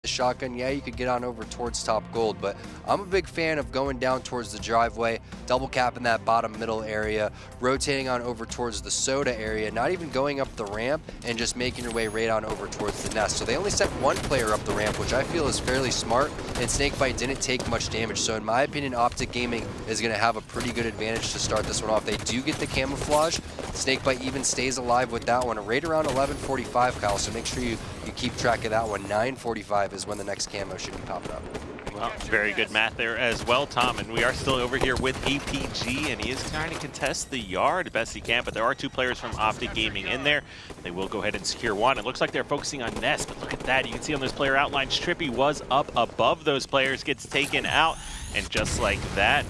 the shotgun, yeah, you could get on over towards top gold, but I'm a big fan of going down towards the driveway, double capping that bottom middle area, rotating on over towards the soda area, not even going up the ramp, and just making your way right on over towards the nest. So they only sent one player up the ramp, which I feel is fairly smart, and Snakebite didn't take much damage. So in my opinion, OpTic Gaming is going to have a pretty good advantage to start this one off. They do get the camouflage. Snakebite even stays alive with that one right around 11:45, Kyle, so make sure you keep track of that one. 9:45 is when the next camo should be popping up. Well, very good math there as well, Tom. And we are still over here with APG, and he is trying to contest the yard best he can, but there are two players from OpTic Gaming in there. They will go ahead and secure one. It looks like they're focusing on Nest, but look at that. You can see on those player outlines, Trippy was up above those players, gets taken out, and just like that,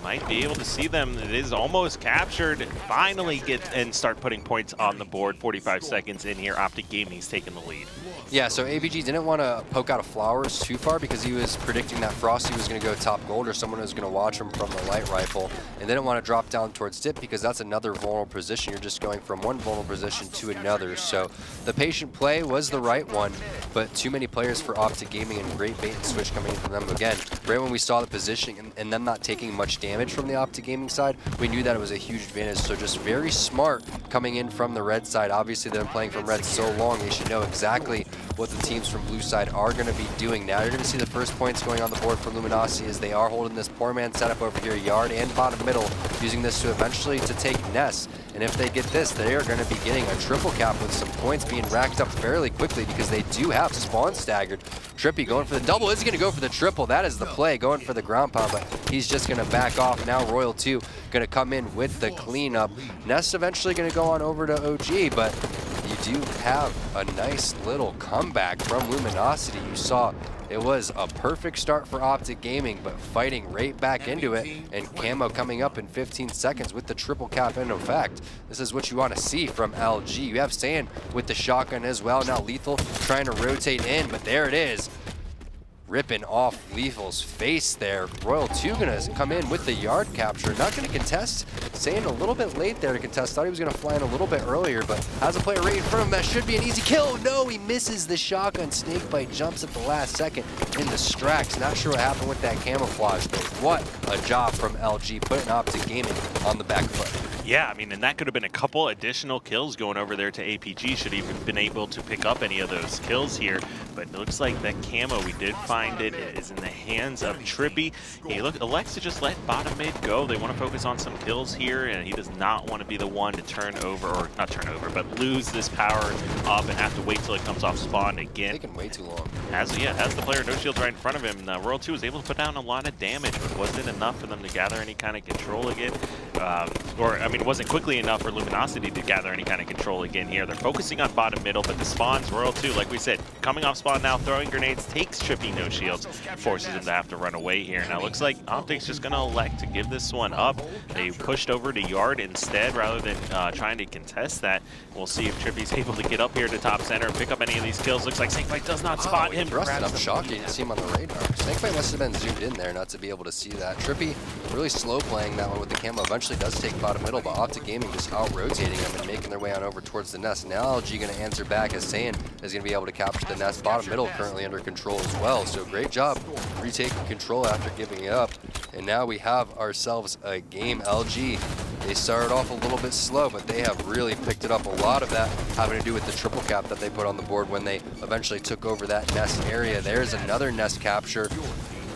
might be able to see them. It is almost captured. Finally get and start putting points on the board. 45 seconds in here. OpTic Gaming's taking the lead. Yeah, so APG didn't want to poke out of flowers too far because he was predicting that Frosty was going to go top gold or someone was going to watch him from the light rifle, and didn't want to drop down towards dip because that's another vulnerable position. You're just going from one vulnerable position to another. So the patient play was the right one, but too many players for OpTic Gaming and great bait and switch coming in from them. Again, right when we saw the positioning and them not taking much damage from the OpTic Gaming side, we knew that it was a huge advantage. So just very smart coming in from the red side. Obviously, they've been playing from red so long, they should know exactly what the teams from blue side are going to be doing. Now you're going to see the first points going on the board for Luminosity as they are holding this poor man setup over here, yard and bottom middle, using this to eventually to take Ness. And if they get this, they are going to be getting a triple cap with some points being racked up fairly quickly because they do have spawn staggered. Trippy going for the double. Is he going to go for the triple? That is the play, going for the ground pound, but he's just going to back off. Now Royal 2 going to come in with the cleanup. Ness eventually going to go on over to OG, but you do have a nice little comeback from Luminosity. You saw it was a perfect start for OpTic Gaming, but fighting right back into it, and camo coming up in 15 seconds with the triple cap in effect. This is what you want to see from LG. You have Sand with the shotgun as well. Now Lethal trying to rotate in, but there it is. Ripping off Lethal's face there. Royal 2 gonna come in with the yard capture. Not gonna contest. Sand a little bit late there to contest. Thought he was gonna fly in a little bit earlier, but has a player right in front of him. That should be an easy kill. No, he misses the shotgun. Snakebite jumps at the last second in the Strax. Not sure what happened with that camouflage, but what a job from LG putting OpTic Gaming on the back foot. Yeah, I mean, and that could have been a couple additional kills going over there to APG. Should have even been able to pick up any of those kills here. But it looks like that camo, we did find it, is in the hands of Trippy. He elects to just let bottom mid go. They want to focus on some kills here, and he does not want to be the one to turn over, or not turn over, but lose this power up and have to wait till it comes off spawn again. Taking way too long. Has the player no shields right in front of him. Royal 2 was able to put down a lot of damage, but wasn't enough for them to gather any kind of control again. It wasn't quickly enough for Luminosity to gather any kind of control again here. They're focusing on bottom middle, but the spawns, Royal 2, like we said, coming off spawn now, throwing grenades, takes Trippy no shields, forces him to have to run away here. Now it looks like OpTic's just going to elect to give this one up. They pushed over to yard instead rather than trying to contest that. We'll see if Trippy's able to get up here to top center and pick up any of these kills. Looks like Snakebite does not spot him. I'm shocked you didn't see him on the radar. Snakebite must have been zoomed in there not to be able to see that. Trippy really slow playing that one with the camo. Eventually does take bottom middle, but OpTic Gaming just out-rotating them and making their way on over towards the nest. Now LG going to answer back as Saiyan is going to be able to capture the nest. Bottom middle currently under control as well, so great job retaking control after giving it up. And now we have ourselves a game. LG, they started off a little bit slow, but they have really picked it up. A lot of that having to do with the triple cap that they put on the board when they eventually took over that nest area. There's another nest capture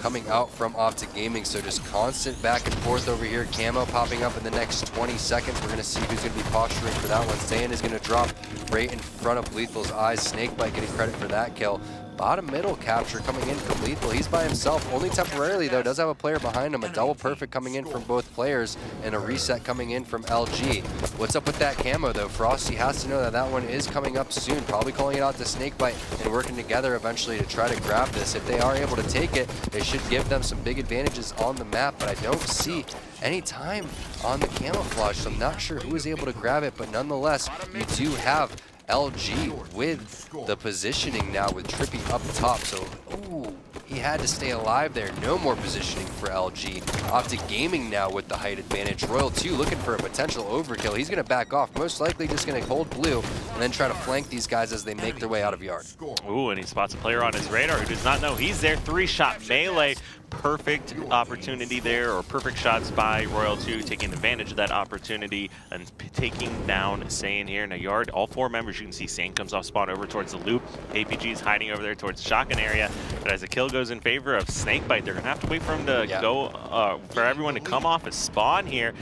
coming out from OpTic Gaming, so just constant back and forth over here. Camo popping up in the next 20 seconds. We're going to see who's going to be posturing for that one. Sand is going to drop right in front of Lethal's eyes. Snakebite getting credit for that kill. Bottom middle capture coming in from Lethal. He's by himself, only temporarily though. Does have a player behind him. A double perfect coming in from both players and a reset coming in from LG. What's up with that camo though? Frosty has to know that that one is coming up soon. Probably calling it out to Snakebite and working together eventually to try to grab this. If they are able to take it, it should give them some big advantages on the map, but I don't see any time on the camouflage, so I'm not sure who was able to grab it, but nonetheless, you do have LG with the positioning now with Trippy up top. So, ooh, He had to stay alive there. No more positioning for LG. OpTic Gaming now with the height advantage. Royal 2 looking for a potential overkill. He's going to back off, most likely just going to hold blue and then try to flank these guys as they make their way out of yard. Ooh, and he spots a player on his radar who does not know he's there. 3-shot melee. Perfect opportunity there, or perfect shots by Royal 2, taking advantage of that opportunity and taking down Sane here in a yard. All 4 members, you can see Sane comes off spawn over towards the loop. APG is hiding over there towards the shotgun area, but as the kill goes in favor of Snakebite, they're going to have to wait for him to go, for everyone to come off a spawn here.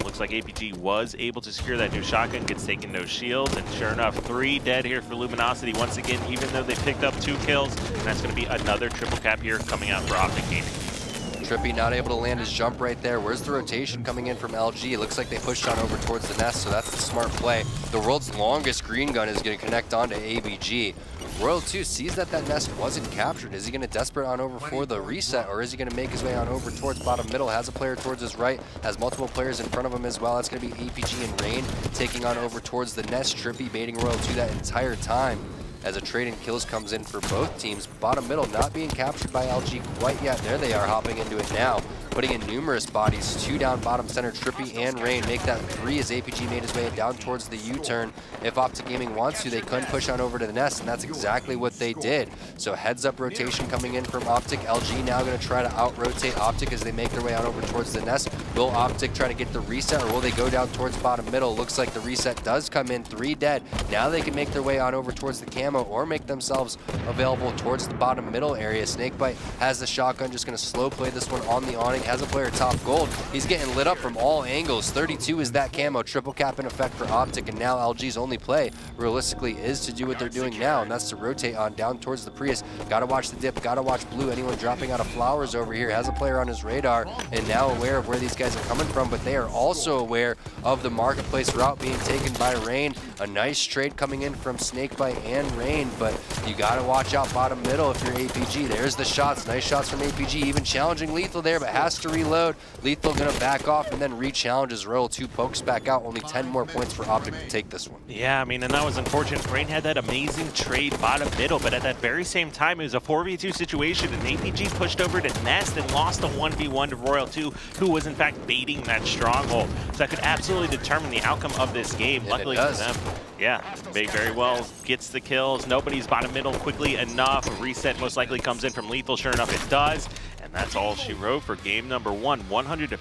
Looks like APG was able to secure that new shotgun, gets taken no shields, and sure enough, 3 dead here for Luminosity once again, even though they picked up 2 kills. And that's going to be another triple cap here coming out for OpTic Gaming. Trippy not able to land his jump right there. Where's the rotation coming in from LG? It looks like they pushed on over towards the nest, so that's the smart play. The world's longest green gun is going to connect onto ABG. Royal 2 sees that nest wasn't captured. Is he going to desperate on over for the reset, or is he going to make his way on over towards bottom middle? Has a player towards his right, has multiple players in front of him as well. That's going to be APG and Rain taking on over towards the nest. Trippy baiting Royal 2 that entire time as a trade in kills comes in for both teams. Bottom middle not being captured by LG quite yet. There they are hopping into it now, putting in numerous bodies. 2 down bottom center. Trippy and Rain make that 3 as APG made his way down towards the U-turn. If OpTic Gaming wants to, they couldn't push on over to the nest, and that's exactly what they did. So heads up rotation coming in from OpTic. LG now going to try to out-rotate OpTic as they make their way on over towards the nest. Will OpTic try to get the reset, or will they go down towards bottom middle? Looks like the reset does come in. 3 dead. Now they can make their way on over towards the camo or make themselves available towards the bottom middle area. Snakebite has the shotgun, just going to slow play this one on the awning. Has a player top gold. He's getting lit up from all angles. 32 is that camo. Triple cap in effect for OpTic, and now LG's only play realistically is to do what they're doing now, and that's to rotate on down towards the Prius. Gotta watch the dip, gotta watch blue. Anyone dropping out of flowers over here. Has a player on his radar and now aware of where these guys are coming from, but they are also aware of the marketplace route being taken by Rain. A nice trade coming in from Snakebite and Rain, but you gotta watch out bottom middle if you're APG. There's the shots. Nice shots from APG, even challenging Lethal there, but has to reload. Lethal gonna back off and then re-challenges. Royal 2 pokes back out. Only 10 more points for OpTic to take this one. Yeah, I mean, and that was unfortunate. Rain had that amazing trade bottom middle, but at that very same time, it was a 4v2 situation, and APG pushed over to Nest and lost a 1v1 to Royal 2, who was in fact baiting that stronghold. So that could absolutely determine the outcome of this game. And luckily for them, yeah, they very well gets the kills. Nobody's bottom middle quickly enough. A reset most likely comes in from Lethal. Sure enough, it does. And that's all she wrote for game number 1. 100-57,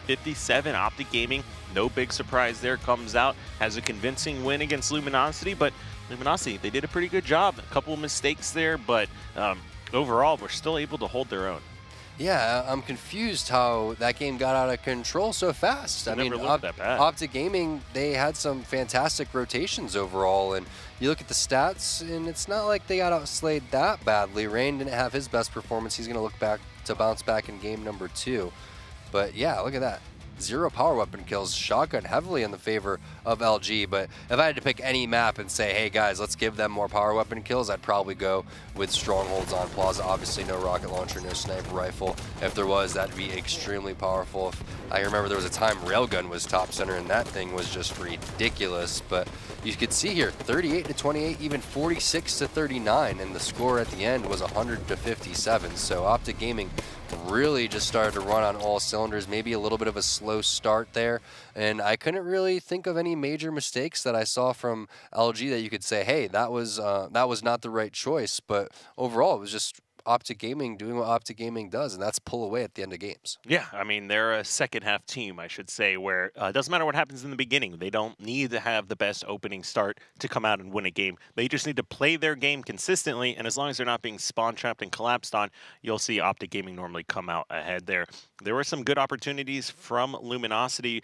OpTic Gaming. No big surprise there. Comes out, has a convincing win against Luminosity, but Luminosity, they did a pretty good job. A couple of mistakes there, but overall, we're still able to hold their own. Yeah, I'm confused how that game got out of control so fast. I mean, OpTic Gaming, they had some fantastic rotations overall, and you look at the stats, and it's not like they got outslayed that badly. Rain didn't have his best performance. He's going to look back to bounce back in game number 2. But yeah, look at that. 0 power weapon kills. Shotgun heavily in the favor of LG, but if I had to pick any map and say, hey guys, let's give them more power weapon kills, I'd probably go with Strongholds on Plaza. Obviously no rocket launcher, no sniper rifle. If there was, that'd be extremely powerful. I remember there was a time Railgun was top center and that thing was just ridiculous, but you could see here 38-28, even 46-39, and the score at the end was 100-57. So OpTic Gaming really just started to run on all cylinders. Maybe a little bit of a slow start there, and I couldn't really think of any major mistakes that I saw from LG that you could say, hey, that was not the right choice. But overall, it was just OpTic Gaming doing what OpTic Gaming does, and that's pull away at the end of games. Yeah, I mean, they're a second-half team, I should say, where it doesn't matter what happens in the beginning. They don't need to have the best opening start to come out and win a game. They just need to play their game consistently, and as long as they're not being spawn-trapped and collapsed on, you'll see OpTic Gaming normally come out ahead there. There were some good opportunities from Luminosity.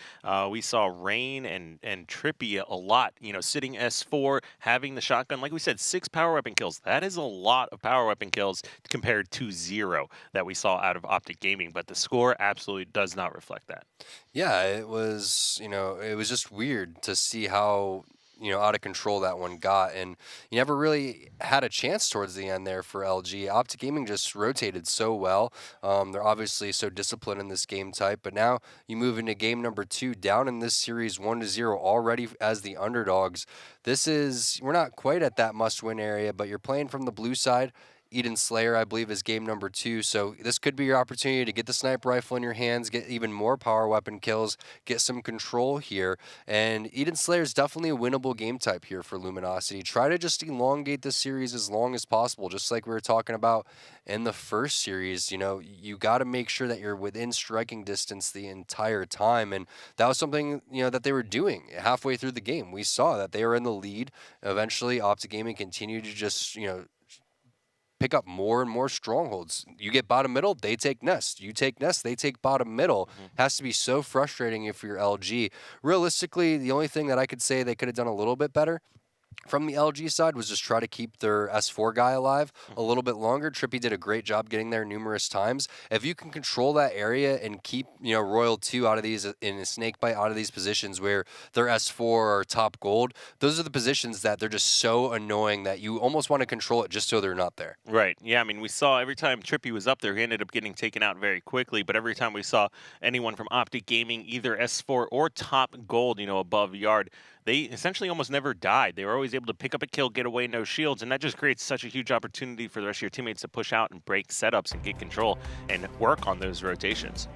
We saw Rain and Trippy a lot, you know, sitting S4, having the shotgun. Like we said, 6 power weapon kills. That is a lot of power weapon kills compared to 0 that we saw out of OpTic Gaming, but the score absolutely does not reflect that. Yeah, it was, you know, it was just weird to see how, you know, out of control that one got, and you never really had a chance towards the end there for LG. OpTic Gaming just rotated so well. They're obviously so disciplined in this game type, but now you move into game number 2, down in this series 1-0 already as the underdogs. This is, we're not quite at that must-win area, but you're playing from the blue side. Eden Slayer, I believe, is game number 2. So this could be your opportunity to get the sniper rifle in your hands, get even more power weapon kills, get some control here. And Eden Slayer is definitely a winnable game type here for Luminosity. Try to just elongate this series as long as possible, just like we were talking about in the first series. You know, you got to make sure that you're within striking distance the entire time. And that was something, you know, that they were doing halfway through the game. We saw that they were in the lead. Eventually, OpTic Gaming continued to just, you know, pick up more and more strongholds. You get bottom middle, they take nest. You take nest, they take bottom middle. Has to be so frustrating if you're LG. Realistically, the only thing that I could say they could have done a little bit better from the LG side was just try to keep their S4 guy alive a little bit longer. Trippy did a great job getting there numerous times. If you can control that area and keep, you know, Royal 2 out of these, in a snake bite out of these positions where they're S4 or top gold, those are the positions that they're just so annoying that you almost want to control it just so they're not there. Right. Yeah, I mean, we saw every time Trippy was up there, he ended up getting taken out very quickly. But every time we saw anyone from OpTic Gaming, either S4 or top gold, you know, above yard, they essentially almost never died. They were always able to pick up a kill, get away, no shields, and that just creates such a huge opportunity for the rest of your teammates to push out and break setups and get control and work on those rotations.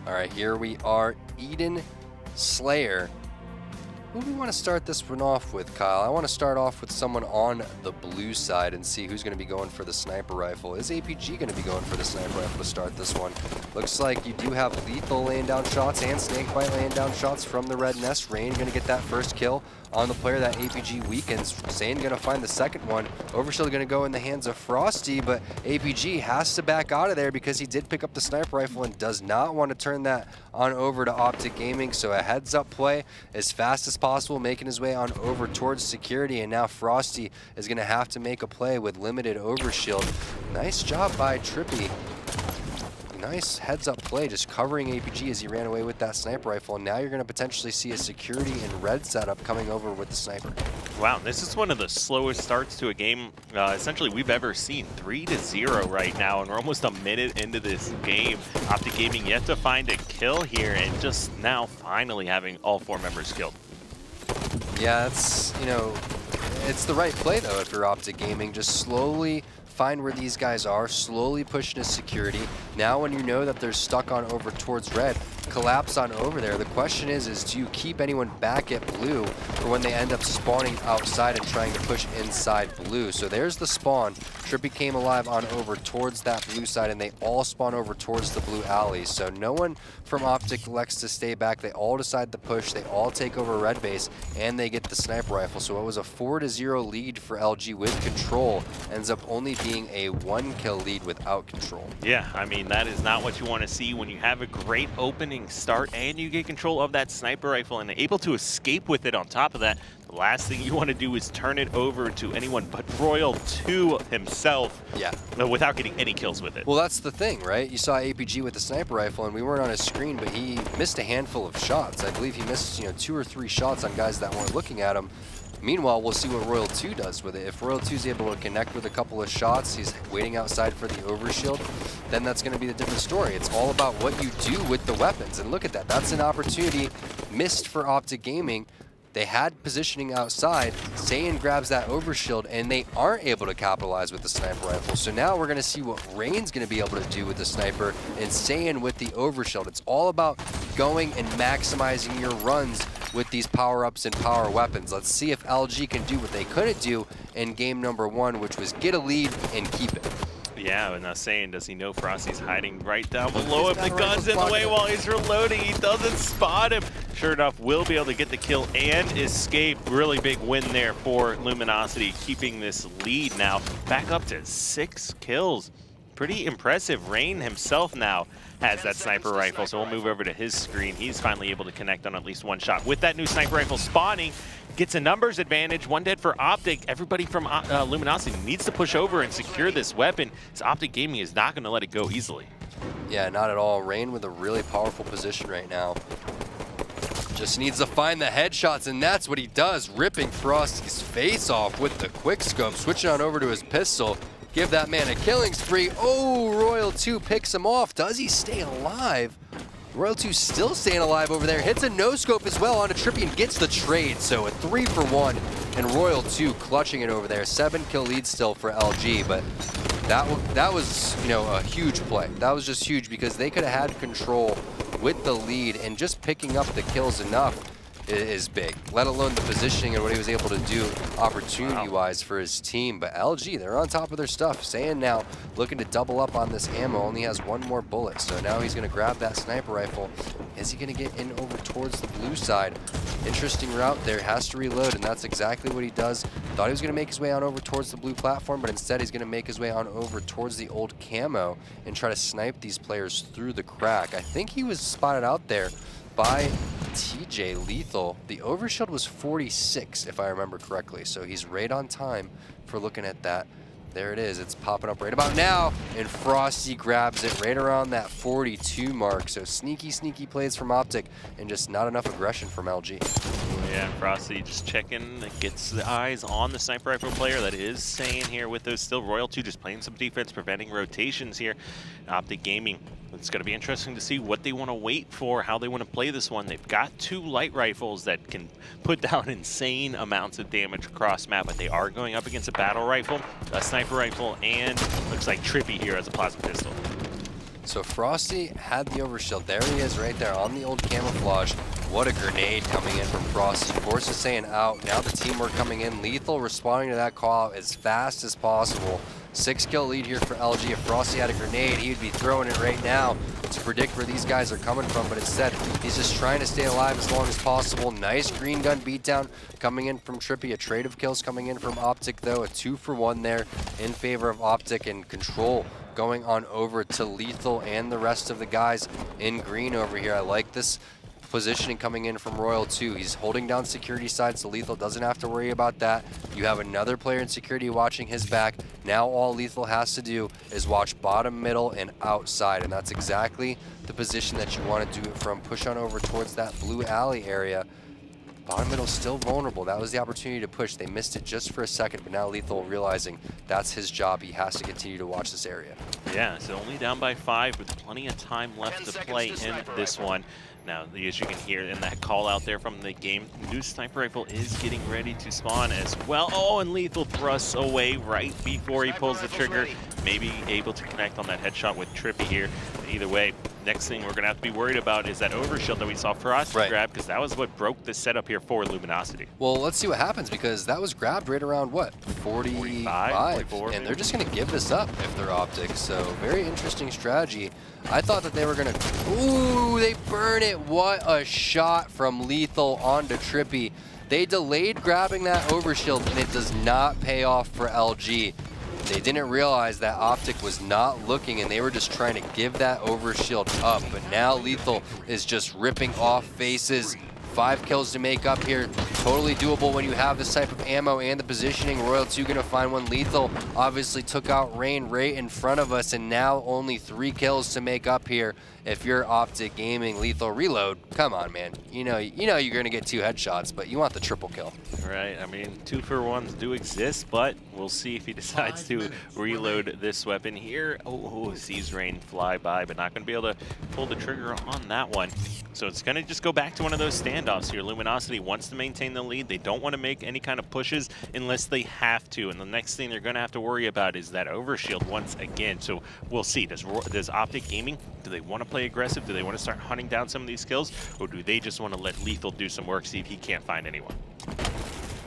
All right, here we are, Eden Slayer. Who do we want to start this one off with, Kyle? I want to start off with someone on the blue side and see who's going to be going for the sniper rifle. Is APG going to be going for the sniper rifle to start this one? Looks like you do have Lethal laying down shots and Snakebite laying down shots from the red nest. Rain going to get that first kill on the player that APG weakens. Sane going to find the second one. Overshield going to go in the hands of Frosty, but APG has to back out of there because he did pick up the sniper rifle and does not want to turn that on over to OpTic Gaming. So a heads up play as fast as possible, making his way on over towards security, and now Frosty is going to have to make a play with limited overshield. Nice job by Trippy. Nice heads-up play, just covering APG as he ran away with that sniper rifle, and now you're going to potentially see a security and red setup coming over with the sniper. Wow, this is one of the slowest starts to a game essentially we've ever seen. 3-0 right now, and we're almost a minute into this game. OpTic Gaming yet to find a kill here, and just now finally having all 4 members killed. Yeah, it's, you know, it's the right play, though, if you're OpTic Gaming. Just slowly find where these guys are, slowly push into security. Now when you know that they're stuck on over towards red, collapse on over there. The question is do you keep anyone back at blue for when they end up spawning outside and trying to push inside blue? So there's the spawn. Trippy came alive on over towards that blue side, and they all spawn over towards the blue alley. So no one from OpTic elects to stay back. They all decide to push. They all take over red base, and they get the sniper rifle. So it was a 4-0 lead for LG with control. Ends up only being a 1-kill lead without control. Yeah, I mean, that is not what you want to see when you have a great opening start and you get control of that sniper rifle and able to escape with it on top of that. The last thing you want to do is turn it over to anyone but Royal 2 himself. Yeah. Without getting any kills with it. Well, that's the thing, right? You saw APG with the sniper rifle, and we weren't on his screen, but he missed a handful of shots. I believe he missed, 2 or 3 shots on guys that weren't looking at him. Meanwhile, we'll see what Royal 2 does with it. If Royal 2 is able to connect with a couple of shots, he's waiting outside for the overshield, then that's going to be the different story. It's all about what you do with the weapons. And look at that. That's an opportunity missed for OpTic Gaming. They had positioning outside. Saiyan grabs that overshield, and they aren't able to capitalize with the sniper rifle. So now we're going to see what Rain's going to be able to do with the sniper and Saiyan with the overshield. It's all about going and maximizing your runs with these power-ups and power weapons. Let's see if LG can do what they couldn't do in game number 1, which was get a lead and keep it. Yeah, and saying, does he know Frosty's hiding right down below him? The gun's in the way while he's reloading. He doesn't spot him. Sure enough, will be able to get the kill and escape. Really big win there for Luminosity, keeping this lead now back up to 6 kills. Pretty impressive. Rain himself now has that sniper rifle, so we'll move over to his screen. He's finally able to connect on at least 1 shot. With that new sniper rifle spawning, gets a numbers advantage. 1 dead for OpTic. Everybody from Luminosity needs to push over and secure this weapon, as OpTic Gaming is not going to let it go easily. Yeah, not at all. Rain with a really powerful position right now. Just needs to find the headshots, and that's what he does, ripping Frosty's face off with the quick scope, switching on over to his pistol. Give that man a killing spree. Oh, Royal 2 picks him off. Does he stay alive? Royal 2 still staying alive over there. Hits a no-scope as well onto Trippy and gets the trade. So a 3-for-1, and Royal 2 clutching it over there. 7-kill lead still for LG, but that was, you know, a huge play. That was just huge because they could have had control with the lead, and just picking up the kills enough is big, let alone the positioning and what he was able to do opportunity-wise for his team. But LG, they're on top of their stuff. Saiyan now looking to double up on this ammo, only has one more bullet, so now he's going to grab that sniper rifle. Is he going to get in over towards the blue side? Interesting route there, has to reload, and that's exactly what he does. Thought he was going to make his way on over towards the blue platform, but instead he's going to make his way on over towards the old camo and try to snipe these players through the crack. I think he was spotted out there by TJ Lethal. The overshield was 46, if I remember correctly, so he's right on time for looking at that. There it is, it's popping up right about now, and Frosty grabs it right around that 42 mark. So sneaky plays from OpTic, and just not enough aggression from LG. Yeah, Frosty just checking, gets the eyes on the sniper rifle player. That is Saiyan here with those still. Royal 2 just playing some defense, preventing rotations here. OpTic Gaming, it's going to be interesting to see what they want to wait for, how they want to play this one. They've got 2 light rifles that can put down insane amounts of damage across map, but they are going up against a battle rifle, a sniper rifle, and looks like Trippy here as a plasma pistol. So Frosty had the overshield. There he is right there on the old camouflage. What a grenade coming in from Frosty. Forces Saiyan out. Now the teamwork coming in. Lethal responding to that call as fast as possible. 6-kill lead here for LG. If Frosty had a grenade, he would be throwing it right now to predict where these guys are coming from, but instead he's just trying to stay alive as long as possible. Nice green gun beatdown coming in from Trippy. A trade of kills coming in from OpTic though. A 2-for-1 there in favor of OpTic, and control going on over to Lethal and the rest of the guys in green over here. I like this positioning coming in from Royal 2. He's holding down security side, so Lethal doesn't have to worry about that. You have another player in security watching his back. Now all Lethal has to do is watch bottom, middle, and outside, and that's exactly the position that you want to do it from. Push on over towards that blue alley area. Bottom middle still vulnerable. That was the opportunity to push. They missed it just for a second, but now Lethal realizing that's his job. He has to continue to watch this area. Yeah, so only down by 5 with plenty of time left to play in this one. Now, as you can hear in that call out there from the game, new sniper rifle is getting ready to spawn as well. Oh, and Lethal thrusts away right before he pulls the trigger. Maybe able to connect on that headshot with Trippy here. Either way, next thing we're going to have to be worried about is that overshield that we saw Frosty grab, because that was what broke the setup here for Luminosity. Well, let's see what happens, because that was grabbed right around, what, 45? And they're just going to give this up if they're OpTic. So very interesting strategy. I thought that they were going to... Ooh, they burn it. What a shot from Lethal onto Trippy. They delayed grabbing that overshield, and it does not pay off for LG. They didn't realize that OpTic was not looking, and they were just trying to give that overshield up. But now Lethal is just ripping off faces. 5 kills to make up here. Totally doable when you have this type of ammo and the positioning. Royal 2 gonna find one. Lethal obviously took out Rain right in front of us, and now only 3 kills to make up here. If you're OpTic Gaming, Lethal reload. Come on, man. You know you're gonna get 2 headshots, but you want the triple kill. Right. I mean, 2-for-1s do exist, but we'll see if he decides to reload this weapon here. Oh, sees Rain fly by, but not gonna be able to pull the trigger on that one. So it's gonna just go back to one of those standoffs here. Luminosity wants to maintain the lead. They don't want to make any kind of pushes unless they have to. And the next thing they're gonna have to worry about is that overshield once again. So we'll see. Does OpTic Gaming, do they want to play aggressive? Do they want to start hunting down some of these kills? Or do they just want to let Lethal do some work, see if he can't find anyone?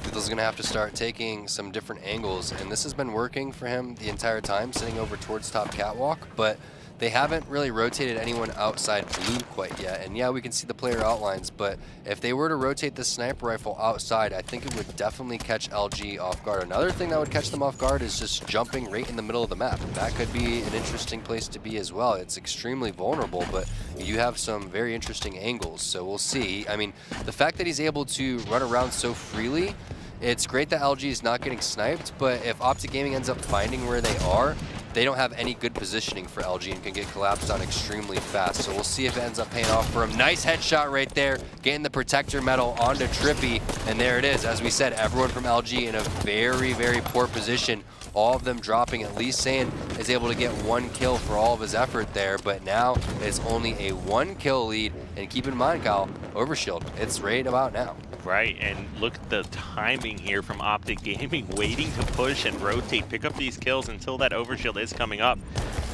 Lethal's going to have to start taking some different angles, and this has been working for him the entire time, sitting over towards top catwalk, but they haven't really rotated anyone outside blue quite yet. And yeah, we can see the player outlines, but if they were to rotate the sniper rifle outside, I think it would definitely catch LG off guard. Another thing that would catch them off guard is just jumping right in the middle of the map. That could be an interesting place to be as well. It's extremely vulnerable, but you have some very interesting angles, so we'll see. I mean, the fact that he's able to run around so freely, it's great that LG is not getting sniped, but if OpTic Gaming ends up finding where they are, they don't have any good positioning for LG and can get collapsed on extremely fast. So we'll see if it ends up paying off for him. Nice headshot right there, getting the protector medal onto Trippy. And there it is. As we said, everyone from LG in a very, very poor position. All of them dropping. At least Saiyan is able to get 1 kill for all of his effort there. But now it's only a 1 kill lead. And keep in mind, Kyle, overshield, it's right about now. Right, and look at the timing here from OpTic Gaming, waiting to push and rotate, pick up these kills until that overshield is coming up.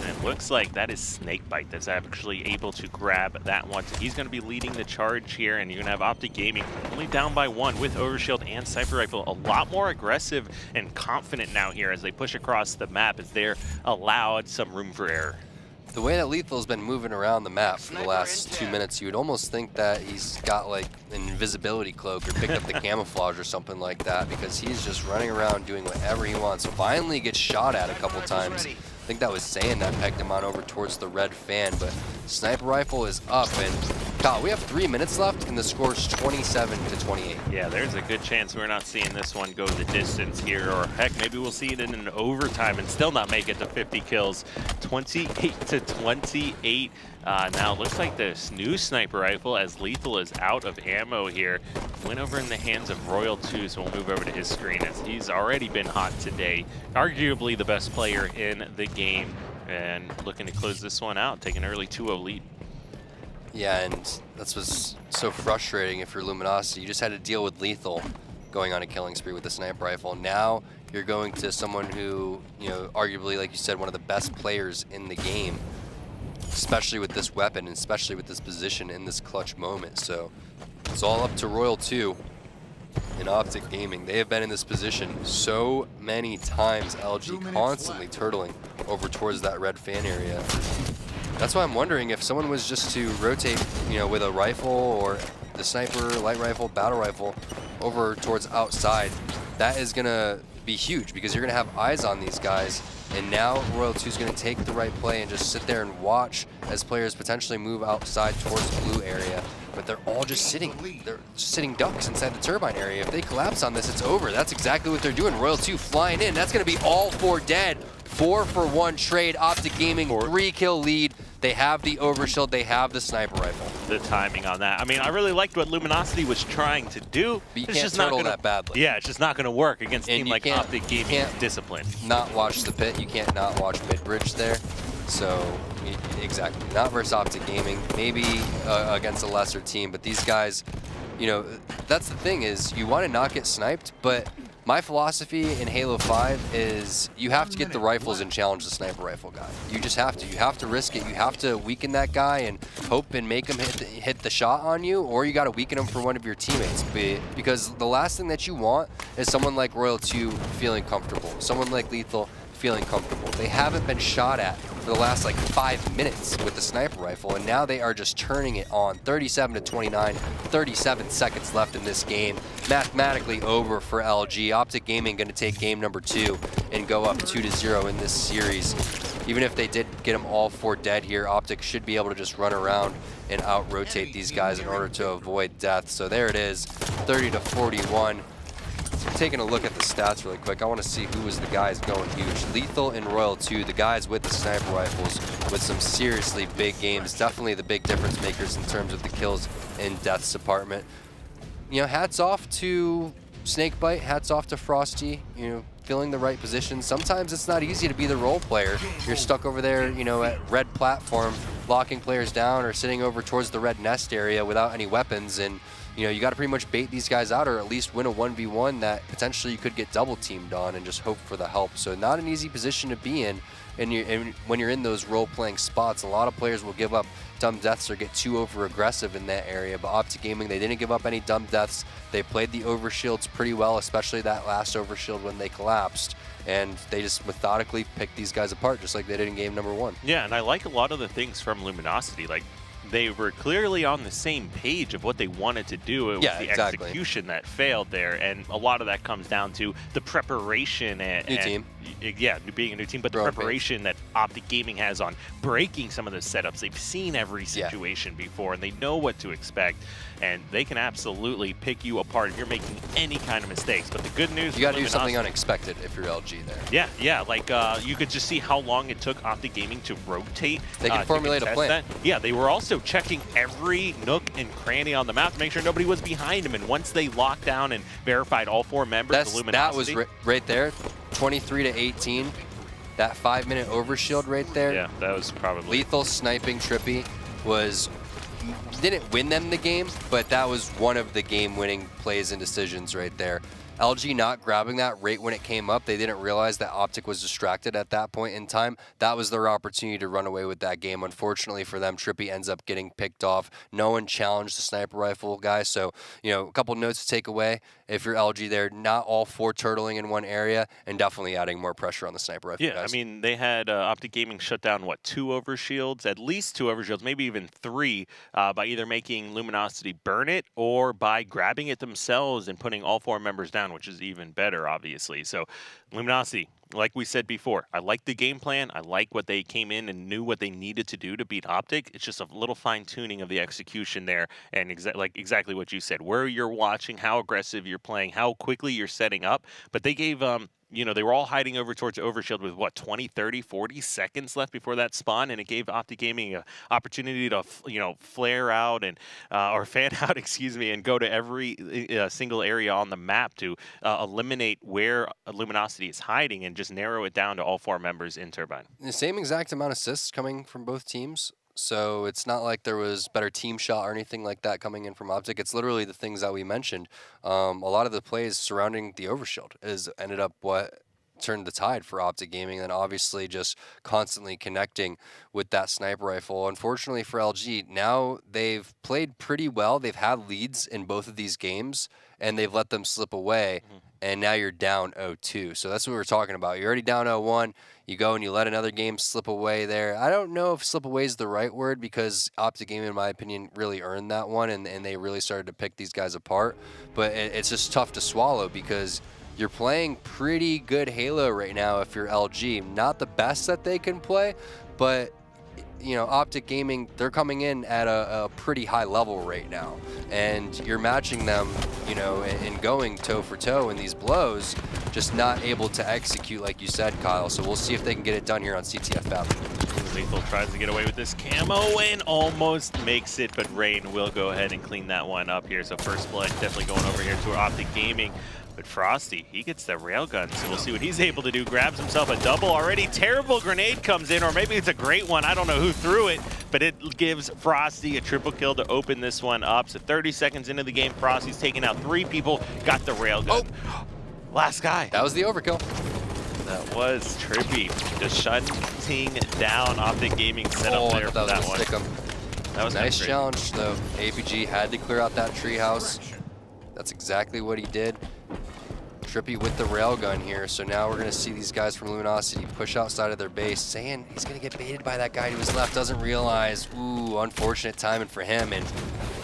And it looks like that is Snakebite that's actually able to grab that one. So he's going to be leading the charge here, and you're going to have OpTic Gaming only down by 1 with overshield and sniper rifle. A lot more aggressive and confident now here as they push across the map, as they're allowed some room for error. The way that Lethal's been moving around the map for the last 2 minutes, you would almost think that he's got like an invisibility cloak or picked up the camouflage or something like that, because he's just running around doing whatever he wants. Finally gets shot at a couple times. I think that was Zayn that pegged him on over towards the red fan, but sniper rifle is up, and Kyle, we have 3 minutes left and the score's 27-28. Yeah, there's a good chance we're not seeing this one go the distance here, or heck, maybe we'll see it in an overtime and still not make it to 50 kills. 28-28. Now it looks like this new sniper rifle, as Lethal is out of ammo here, went over in the hands of Royal 2, so we'll move over to his screen as he's already been hot today. Arguably the best player in the game, and looking to close this one out, take an early 2-0 lead. Yeah, and that's what's so frustrating if you're Luminosity. You just had to deal with Lethal going on a killing spree with the sniper rifle. Now you're going to someone who, you know, arguably, like you said, one of the best players in the game, especially with this weapon and especially with this position in this clutch moment. So it's all up to Royal 2 and OpTic Gaming. They have been in this position so many times. LG constantly turtling over towards that red fan area. That's why I'm wondering if someone was just to rotate, you know, with a rifle or the sniper, light rifle, battle rifle over towards outside, that is gonna be huge, because you're gonna have eyes on these guys. And now Royal 2 is going to take the right play and just sit there and watch as players potentially move outside towards the blue area. But they're all just sitting. They're just sitting ducks inside the turbine area. If they collapse on this, it's over. That's exactly what they're doing. Royal 2 flying in. That's going to be all 4 dead. 4-for-1 trade. OpTic Gaming, 3-kill lead. They have the overshield. They have the sniper rifle. The timing on that. I mean, I really liked what Luminosity was trying to do. But you it's can't just turtle not gonna, that badly. Yeah, it's just not going to work against a team like OpTic Gaming. Can't Discipline. Not watch the pit. You can't not watch mid-bridge there. So, exactly. Not versus OpTic Gaming. Maybe against a lesser team. But these guys, you know, that's the thing, is you want to not get sniped, but my philosophy in Halo 5 is you have to get the rifles and challenge the sniper rifle guy. You just have to. You have to risk it. You have to weaken that guy and hope and make him hit the shot on you, or you got to weaken him for one of your teammates. Because the last thing that you want is someone like Royal 2 feeling comfortable, someone like Lethal feeling comfortable. They haven't been shot at for the last like 5 minutes with the sniper rifle, and now they are just turning it on. 37-29, 37 seconds left in this game. Mathematically over for LG. OpTic Gaming going to take game number 2 and go up 2-0 in this series. Even if they did get them all 4 dead here, OpTic should be able to just run around and out-rotate these guys in order to avoid death. So there it is, 30-41. Taking a look at the stats really quick, I want to see who was the guys going huge. Lethal and Royal 2, the guys with the sniper rifles, with some seriously big games. Definitely the big difference makers in terms of the kills and deaths department. You know, hats off to Snakebite, hats off to Frosty, you know, filling the right position. Sometimes it's not easy to be the role player. You're stuck over there, you know, at red platform, locking players down, or sitting over towards the red nest area without any weapons, and you know, you got to pretty much bait these guys out, or at least win a 1v1 that potentially you could get double teamed on, and just hope for the help. So not an easy position to be in. And when you're in those role-playing spots, a lot of players will give up dumb deaths or get too over-aggressive in that area. But OpTic Gaming, they didn't give up any dumb deaths. They played the overshields pretty well, especially that last overshield when they collapsed. And they just methodically picked these guys apart, just like they did in game number 1. Yeah, and I like a lot of the things from Luminosity. Like, they were clearly on the same page of what they wanted to do. It was the execution that failed there, and a lot of that comes down to the preparation and new team. Yeah, being a new team, but the preparation that OpTic Gaming has on breaking some of the setups. They've seen every situation before, and they know what to expect, and they can absolutely pick you apart if you're making any kind of mistakes. But the good news, you got to do something unexpected if you're LG there. Yeah, like you could just see how long it took OpTic Gaming to rotate. They can formulate a plan. Yeah, they were also checking every nook and cranny on the map to make sure nobody was behind them. And once they locked down and verified all 4 members of Luminosity, that was right there, 23-18. That 5-minute overshield right there. Yeah, that was probably Lethal sniping Trippy was didn't win them the game, but that was one of the game-winning plays and decisions right there. LG not grabbing that right when it came up. They didn't realize that OpTic was distracted at that point in time. That was their opportunity to run away with that game. Unfortunately for them, Trippy ends up getting picked off. No one challenged the sniper rifle guy. So, you know, a couple notes to take away. If you're LG there, not all 4 turtling in one area, and definitely adding more pressure on the sniper rifle guys. I mean, they had OpTic Gaming shut down, what, 2 overshields? At least 2 overshields, maybe even 3, by either making Luminosity burn it or by grabbing it themselves and putting all 4 members down, which is even better, obviously. So, Luminosity, like we said before, I like the game plan. I like what they came in and knew what they needed to do to beat OpTic. It's just a little fine-tuning of the execution there, and exactly what you said. Where you're watching, how aggressive you're playing, how quickly you're setting up. But they gave you know, they were all hiding over towards Overshield with, what, 20, 30, 40 seconds left before that spawn, and it gave OpTic Gaming an opportunity to, you know, flare out and, or fan out, excuse me, and go to every single area on the map to eliminate where Luminosity is hiding and just narrow it down to all 4 members in Turbine. The same exact amount of assists coming from both teams. So it's not like there was better team shot or anything like that coming in from OpTic. It's literally the things that we mentioned. A lot of the plays surrounding the overshield is ended up what turned the tide for OpTic Gaming, and obviously just constantly connecting with that sniper rifle. Unfortunately for LG, now they've played pretty well. They've had leads in both of these games, and they've let them slip away, and now you're down 0-2. So that's what we're talking about. You're already down 0-1. You go and you let another game slip away there. I don't know if slip away is the right word, because OpTic Gaming, in my opinion, really earned that one, and they really started to pick these guys apart. But it's just tough to swallow, because you're playing pretty good Halo right now if you're LG. Not the best that they can play, but you know, OpTic Gaming, they're coming in at a pretty high level right now. And you're matching them, you know, and going toe for toe in these blows, just not able to execute like you said, Kyle. So we'll see if they can get it done here on CTFM. Lethal tries to get away with this camo and almost makes it, but Rain will go ahead and clean that one up here. So first blood definitely going over here to OpTic Gaming. But Frosty, he gets the railgun, so we'll see what he's able to do. Grabs himself a double already. Terrible grenade comes in, or maybe it's a great one. I don't know who threw it, but it gives Frosty a triple kill to open this one up. So 30 seconds into the game, Frosty's taking out 3 people, got the railgun. Oh. Last guy. That was the overkill. That was Trippy, just shutting down OpTic Gaming setup there for that one. That was a nice challenge, though. APG had to clear out that treehouse. That's exactly what he did. Trippy with the railgun here, so now we're going to see these guys from Luminosity push outside of their base, saying he's going to get baited by that guy to his left, doesn't realize. Ooh, unfortunate timing for him, and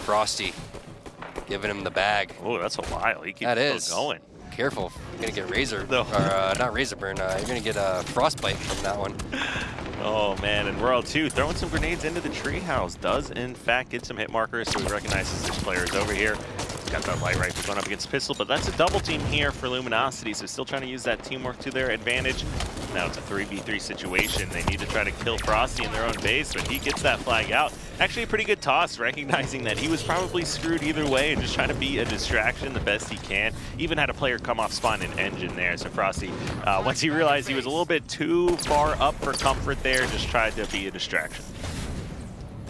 Frosty giving him the bag. Oh, that's a while. He keeps still going. Careful, you're going to get razor, or not razor burn, you're going to get a frostbite from that one. Oh man, and World 2 throwing some grenades into the treehouse does in fact get some hit markers, so he recognizes this player is over here. Got that light rifle going up against pistol, but that's a double team here for Luminosity, so still trying to use that teamwork to their advantage. Now it's a 3v3 situation. They need to try to kill Frosty in their own base, but he gets that flag out. Actually a pretty good toss, recognizing that he was probably screwed either way and just trying to be a distraction the best he can. Even had a player come off spawn in engine there, so Frosty, once he realized he was a little bit too far up for comfort there, just tried to be a distraction.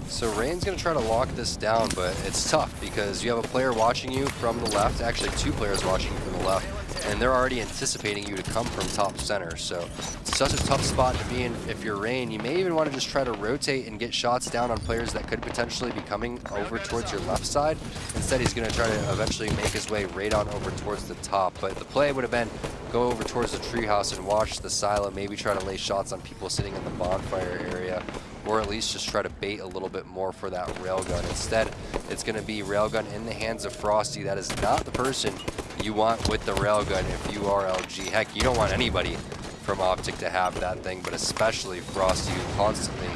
So Rain's going to try to lock this down, but it's tough because you have a player watching you from the left, actually 2 players watching you from the left, and they're already anticipating you to come from top center. So it's such a tough spot to be in if you're Rain. You may even want to just try to rotate and get shots down on players that could potentially be coming over towards your left side. Instead, he's going to try to eventually make his way right on over towards the top. But the play would have been go over towards the treehouse and watch the silo, maybe try to lay shots on people sitting in the bonfire area, or at least just try to bait a little bit more for that railgun. Instead, it's going to be railgun in the hands of Frosty. That is not the person you want with the railgun if you are LG. Heck, you don't want anybody from OpTic to have that thing, but especially Frosty, who constantly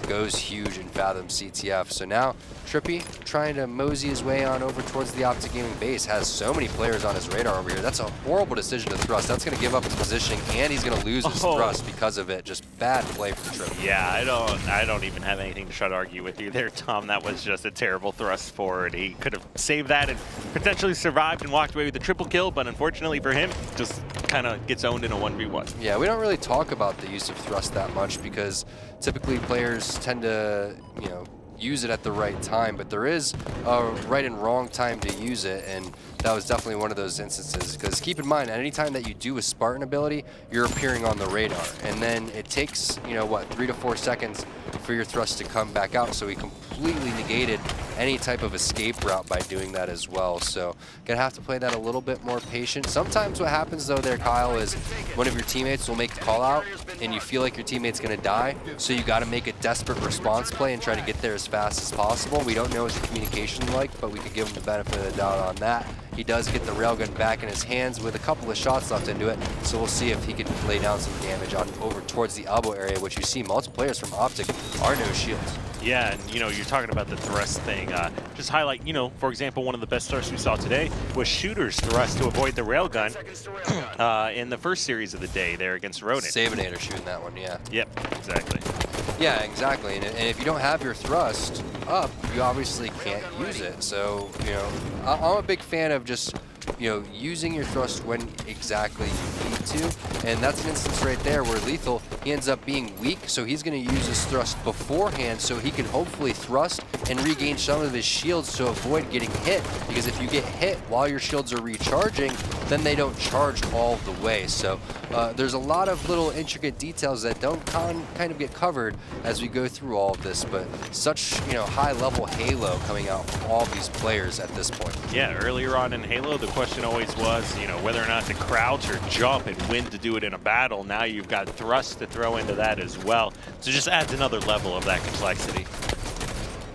goes huge in Fathom CTF. So now Trippy trying to mosey his way on over towards the OpTic Gaming base. Has so many players on his radar over here. That's a horrible decision to thrust. That's going to give up his positioning, and he's going to lose his thrust because of it. Just bad play from Trippy. Yeah, I don't even have anything to try to argue with you there, Tom. That was just a terrible thrust forward. He could have saved that and potentially survived and walked away with a triple kill, but unfortunately for him, just kind of gets owned in a 1v1. Yeah, we don't really talk about the use of thrust that much because typically players tend to, you know, use it at the right time, but there is a right and wrong time to use it, and that was definitely one of those instances. Because keep in mind, any time that you do a Spartan ability, you're appearing on the radar, and then it takes, you know, what, 3 to 4 seconds for your thrust to come back out. So he completely negated any type of escape route by doing that as well. So gonna have to play that a little bit more patient. Sometimes what happens though there, Kyle, is one of your teammates will make the call out and you feel like your teammate's gonna die, so you gotta make a desperate response play and try to get there as fast as possible. We don't know what the communication's like, but we could give him the benefit of the doubt on that. He does get the railgun back in his hands with a couple of shots left into it, so we'll see if he can lay down some damage on over towards the elbow area, which you see multiple players from OpTic are no shields. Yeah, and you know, you're talking about the thrust thing. Just highlight, you know, for example, one of the best thrusts we saw today was Shooter's thrust to avoid the railgun in the first series of the day there against Rodent. Savinator shooting that one, yeah. Yep, exactly. Yeah, exactly. And if you don't have your thrust up, you obviously can't use it. So, you know, I'm a big fan of just, you know, using your thrust when exactly you need to. And that's an instance right there where Lethal, he ends up being weak, so he's going to use his thrust beforehand so he can hopefully thrust and regain some of his shields to avoid getting hit. Because if you get hit while your shields are recharging, then they don't charge all the way. So there's a lot of little intricate details that don't kind of get covered as we go through all of this, but such, you know, high level Halo coming out from all these players at this point. Yeah, earlier on in Halo, the question always was, you know, whether or not to crouch or jump and when to do it in a battle. Now you've got thrust to throw into that as well. So just adds another level of that complexity.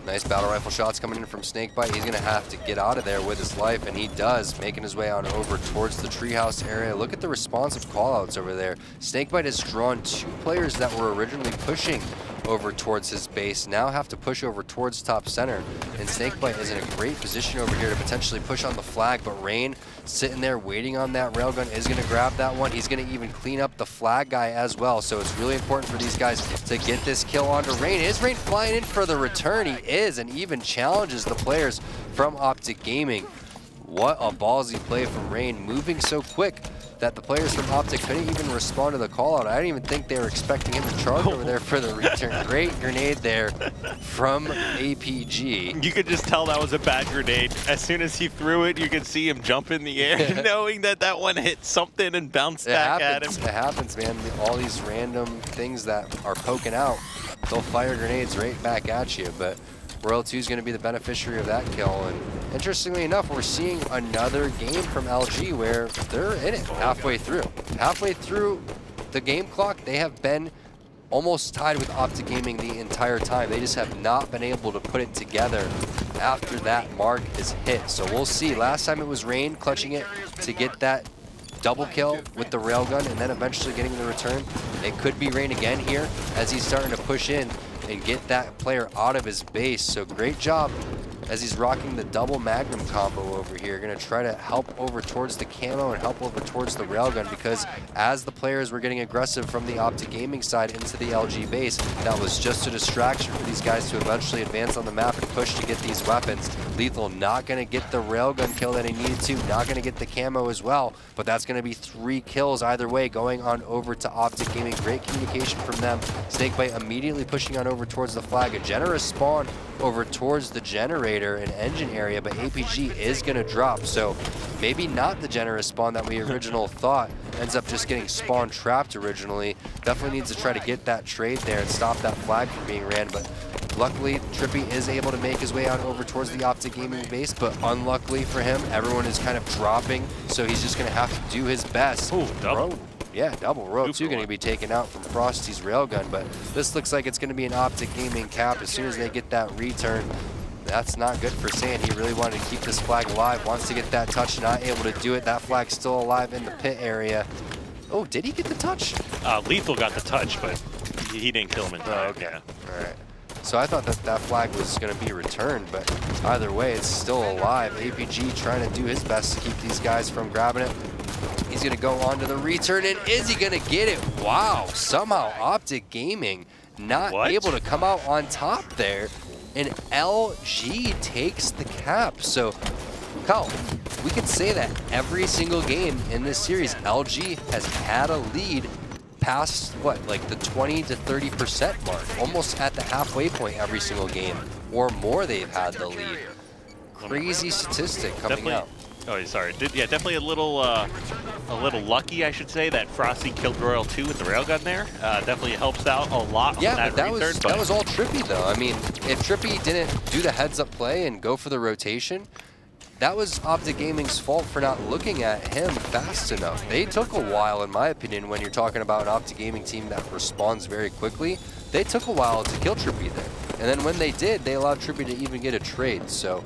Nice battle rifle shots coming in from Snakebite. He's going to have to get out of there with his life, and he does, making his way on over towards the treehouse area. Look at the responsive callouts over there. Snakebite has drawn 2 players that were originally pushing over towards his base, now have to push over towards top center, and Snakebite is in a great position over here to potentially push on the flag, but Rain sitting there waiting on that railgun is going to grab that one. He's going to even clean up the flag guy as well, so it's really important for these guys to get this kill onto Rain. Is Rain flying in for the return? He is, and even challenges the players from OpTic Gaming. What a ballsy play from Rain, moving so quick that the players from OpTic couldn't even respond to the call out. I didn't even think they were expecting him to charge over there for the return. Great grenade there from APG. You could just tell that was a bad grenade. As soon as he threw it, you could see him jump in the air, knowing that that one hit something and bounced back at him. It happens, man. All these random things that are poking out, they'll fire grenades right back at you, but Royal 2 is going to be the beneficiary of that kill. And interestingly enough, we're seeing another game from LG where they're in it halfway through. Halfway through the game clock, they have been almost tied with OpTic Gaming the entire time. They just have not been able to put it together after that mark is hit. So we'll see. Last time it was Rain clutching it to get that double kill with the railgun and then eventually getting the return. It could be Rain again here as he's starting to push in and get that player out of his base. So great job as he's rocking the double Magnum combo over here. Gonna try to help over towards the camo and help over towards the railgun, because as the players were getting aggressive from the OpTic Gaming side into the LG base, that was just a distraction for these guys to eventually advance on the map and push to get these weapons. Lethal not gonna get the railgun kill that he needed to, not gonna get the camo as well, but that's gonna be 3 kills either way going on over to OpTic Gaming. Great communication from them. Snakebite immediately pushing on over towards the flag. A generous spawn over towards the generator and engine area, but APG is going to drop, so maybe not the generous spawn that we originally thought. Ends up just getting spawn trapped originally. Definitely needs to try to get that trade there and stop that flag from being ran, but luckily Trippy is able to make his way on over towards the OpTic Gaming base, but unluckily for him, everyone is kind of dropping, so he's just going to have to do his best. Ooh, double. Yeah, double Royal 2 going to be taken out from Frosty's railgun, but this looks like it's going to be an OpTic Gaming cap as soon as they get that return. That's not good for Sand. He really wanted to keep this flag alive, wants to get that touch, not able to do it. That flag's still alive in the pit area. Oh, did he get the touch? Lethal got the touch, but he didn't kill him in time. Oh, okay. Yeah. All right. So I thought that that flag was going to be returned, but either way, it's still alive. APG trying to do his best to keep these guys from grabbing it. He's going to go on to the return, and is he going to get it? Wow, somehow OpTic Gaming not able to come out on top there, and LG takes the cap. So, Kyle, we could say that every single game in this series, LG has had a lead past, what, like the 20 to 30% mark, almost at the halfway point every single game, or more they've had the lead. Crazy statistic coming out. Oh, sorry. Yeah, definitely a little lucky, I should say, that Frosty killed Royal 2 with the railgun there. Definitely helps out a lot on that return. That was all Trippy, though. I mean, if Trippy didn't do the heads-up play and go for the rotation, that was OpTic Gaming's fault for not looking at him fast enough. They took a while, in my opinion, when you're talking about an OpTic Gaming team that responds very quickly. They took a while to kill Trippy there. And then when they did, they allowed Trippy to even get a trade. So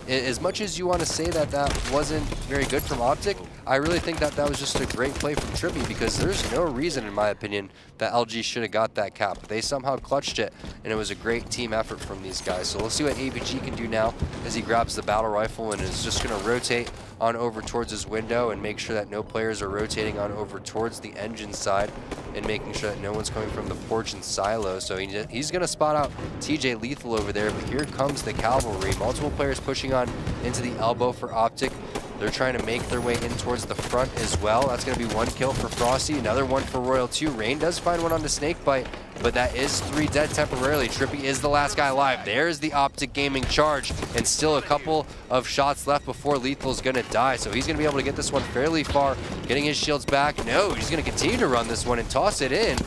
as much as you want to say that that wasn't very good from OpTic, I really think that that was just a great play from Trippy, because there's no reason, in my opinion, that LG should have got that cap. They somehow clutched it, and it was a great team effort from these guys. So let's see what APG can do now as he grabs the battle rifle and is just going to rotate on over towards his window and make sure that no players are rotating on over towards the engine side and making sure that no one's coming from the porch and silo. So he's going to spot out TJ Lethal over there, but here comes the cavalry. Multiple players pushing on into the elbow for OpTic. They're trying to make their way in towards the front as well. That's going to be one kill for Frosty, another one for Royal 2. Rain does find one on the Snakebite, but that is 3 dead temporarily. Trippy is the last guy alive. There's the OpTic Gaming charge, and still a couple of shots left before Lethal's going to die. So he's going to be able to get this one fairly far, getting his shields back. No, he's going to continue to run this one and toss it in.